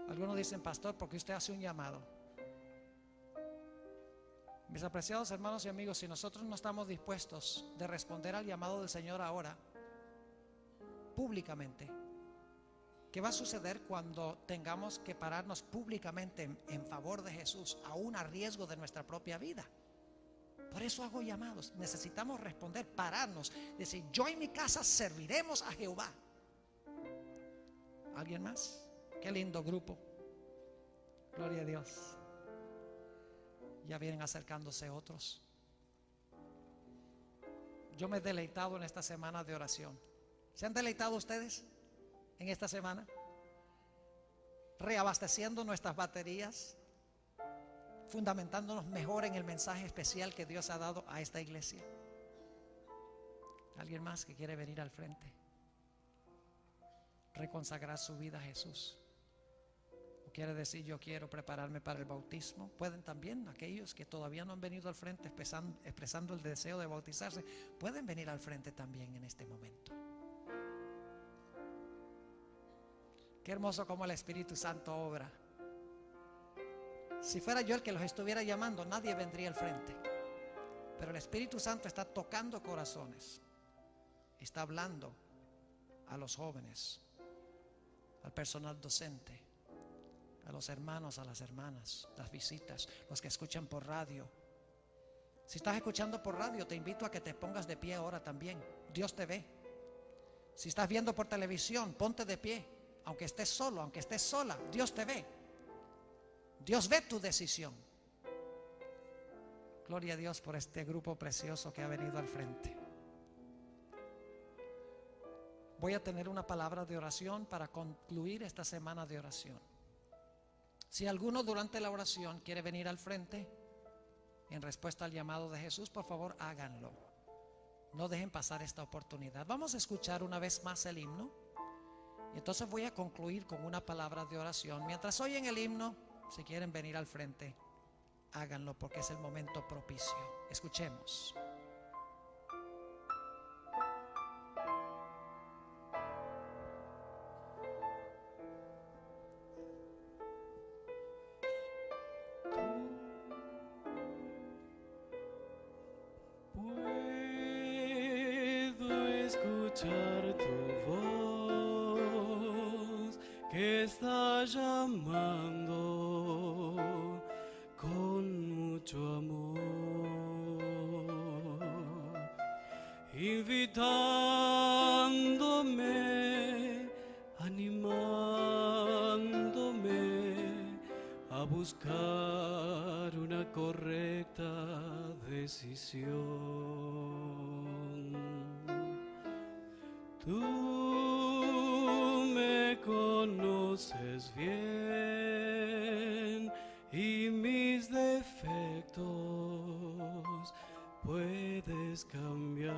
Algunos dicen: pastor, ¿por qué usted hace un llamado? Mis apreciados hermanos y amigos, si nosotros no estamos dispuestos de responder al llamado del Señor ahora, públicamente, ¿qué va a suceder cuando tengamos que pararnos públicamente en favor de Jesús, aún a riesgo de nuestra propia vida? Por eso hago llamados. Necesitamos responder, pararnos, decir: yo y mi casa serviremos a Jehová. ¿Alguien más? Qué lindo grupo. Gloria a Dios. Ya vienen acercándose otros. Yo me he deleitado en esta semana de oración. ¿Se han deleitado ustedes en esta semana? Reabasteciendo nuestras baterías, fundamentándonos mejor en el mensaje especial que Dios ha dado a esta iglesia. ¿Alguien más que quiere venir al frente? Reconsagrar su vida a Jesús. ¿O quiere decir: yo quiero prepararme para el bautismo? Pueden también, aquellos que todavía no han venido al frente expresando el deseo de bautizarse, pueden venir al frente también en este momento. Qué hermoso como el Espíritu Santo obra. Si fuera yo el que los estuviera llamando, nadie vendría al frente. Pero el Espíritu Santo está tocando corazones, está hablando a los jóvenes, al personal docente, a los hermanos, a las hermanas, las visitas, los que escuchan por radio. Si estás escuchando por radio, te invito a que te pongas de pie ahora también. Dios te ve. Si estás viendo por televisión, ponte de pie. Aunque estés solo, aunque estés sola, Dios te ve. Dios ve tu decisión. Gloria a Dios por este grupo precioso que ha venido al frente. Voy a tener una palabra de oración para concluir esta semana de oración. Si alguno durante la oración quiere venir al frente en respuesta al llamado de Jesús, por favor háganlo. No dejen pasar esta oportunidad. Vamos a escuchar una vez más el himno y entonces voy a concluir con una palabra de oración. Mientras oyen el himno, si quieren venir al frente, háganlo, porque es el momento propicio. Escuchemos. Puedo escuchar tu voz que está llamando con mucho amor, invitándome, animándome a buscar una correcta decisión. Tú me conoces bien y mis defectos puedes cambiar.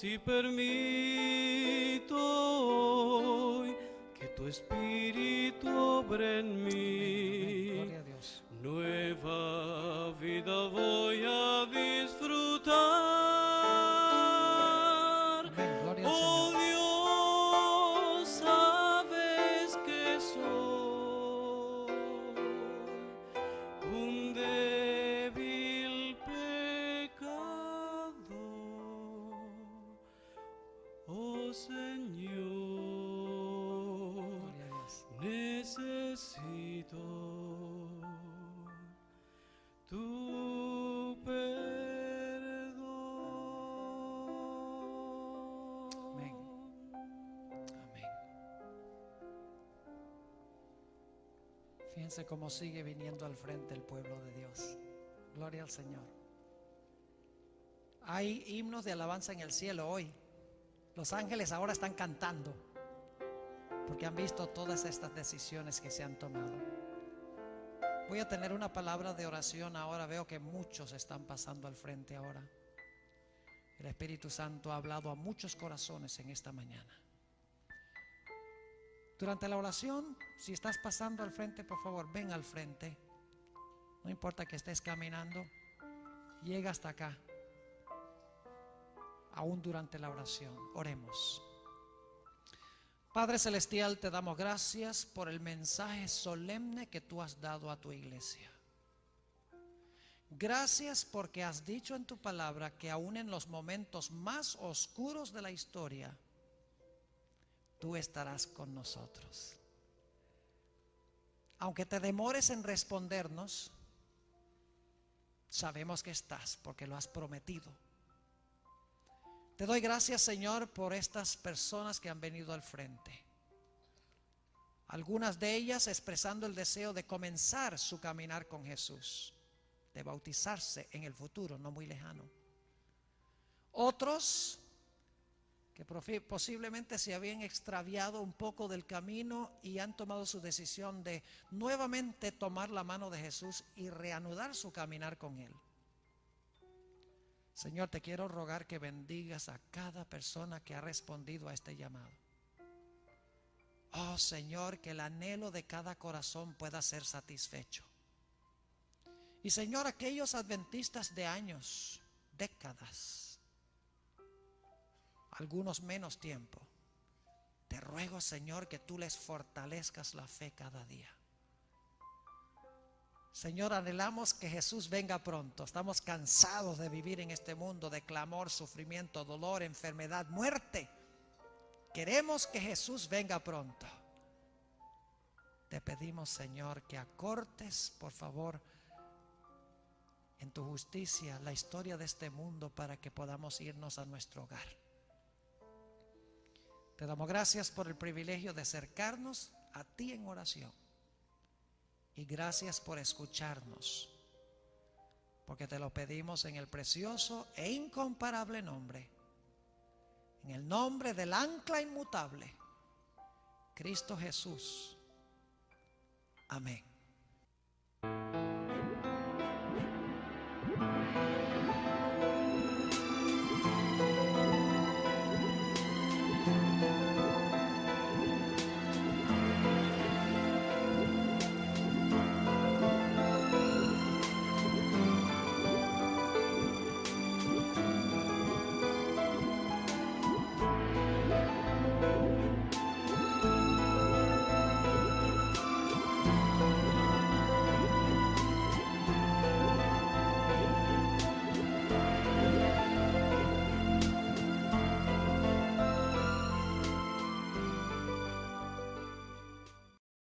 Si permito hoy que tu espíritu obre en mí, Gloria a Dios. nueva vida voy a disfrutar. Amén. Gloria al Oh Señor. Dios, sabes que soy un débil pecador. Oh Señor, Gloria a Dios. necesito tu perdón. Amén. Amén. Fíjense cómo sigue viniendo al frente el pueblo de Dios. Gloria al Señor. Hay himnos de alabanza en el cielo hoy. Los ángeles ahora están cantando porque han visto todas estas decisiones que se han tomado. Voy a tener una palabra de oración ahora. Veo que muchos están pasando al frente ahora. El Espíritu Santo ha hablado a muchos corazones en esta mañana. Durante la oración, si estás pasando al frente, por favor, ven al frente. No importa que estés caminando, llega hasta acá. Aún durante la oración, oremos. Padre Celestial, te damos gracias por el mensaje solemne que tú has dado a tu iglesia. Gracias porque has dicho en tu palabra que aún en los momentos más oscuros de la historia, tú estarás con nosotros. Aunque te demores en respondernos, sabemos que estás porque lo has prometido. Te doy gracias, Señor, por estas personas que han venido al frente. Algunas de ellas expresando el deseo de comenzar su caminar con Jesús, de bautizarse en el futuro, no muy lejano. Otros que posiblemente se habían extraviado un poco del camino y han tomado su decisión de nuevamente tomar la mano de Jesús y reanudar su caminar con Él. Señor, te quiero rogar que bendigas a cada persona que ha respondido a este llamado. Oh Señor, que el anhelo de cada corazón pueda ser satisfecho. Y Señor, aquellos adventistas de años, décadas, algunos menos tiempo, te ruego, Señor, que tú les fortalezcas la fe cada día. Señor, anhelamos que Jesús venga pronto. Estamos cansados de vivir en este mundo de clamor, sufrimiento, dolor, enfermedad, muerte. Queremos que Jesús venga pronto. Te pedimos, Señor, que acortes, por favor, en tu justicia la historia de este mundo para que podamos irnos a nuestro hogar. Te damos gracias por el privilegio de acercarnos a ti en oración. Y gracias por escucharnos, porque te lo pedimos en el precioso e incomparable nombre, en el nombre del ancla inmutable, Cristo Jesús. Amén.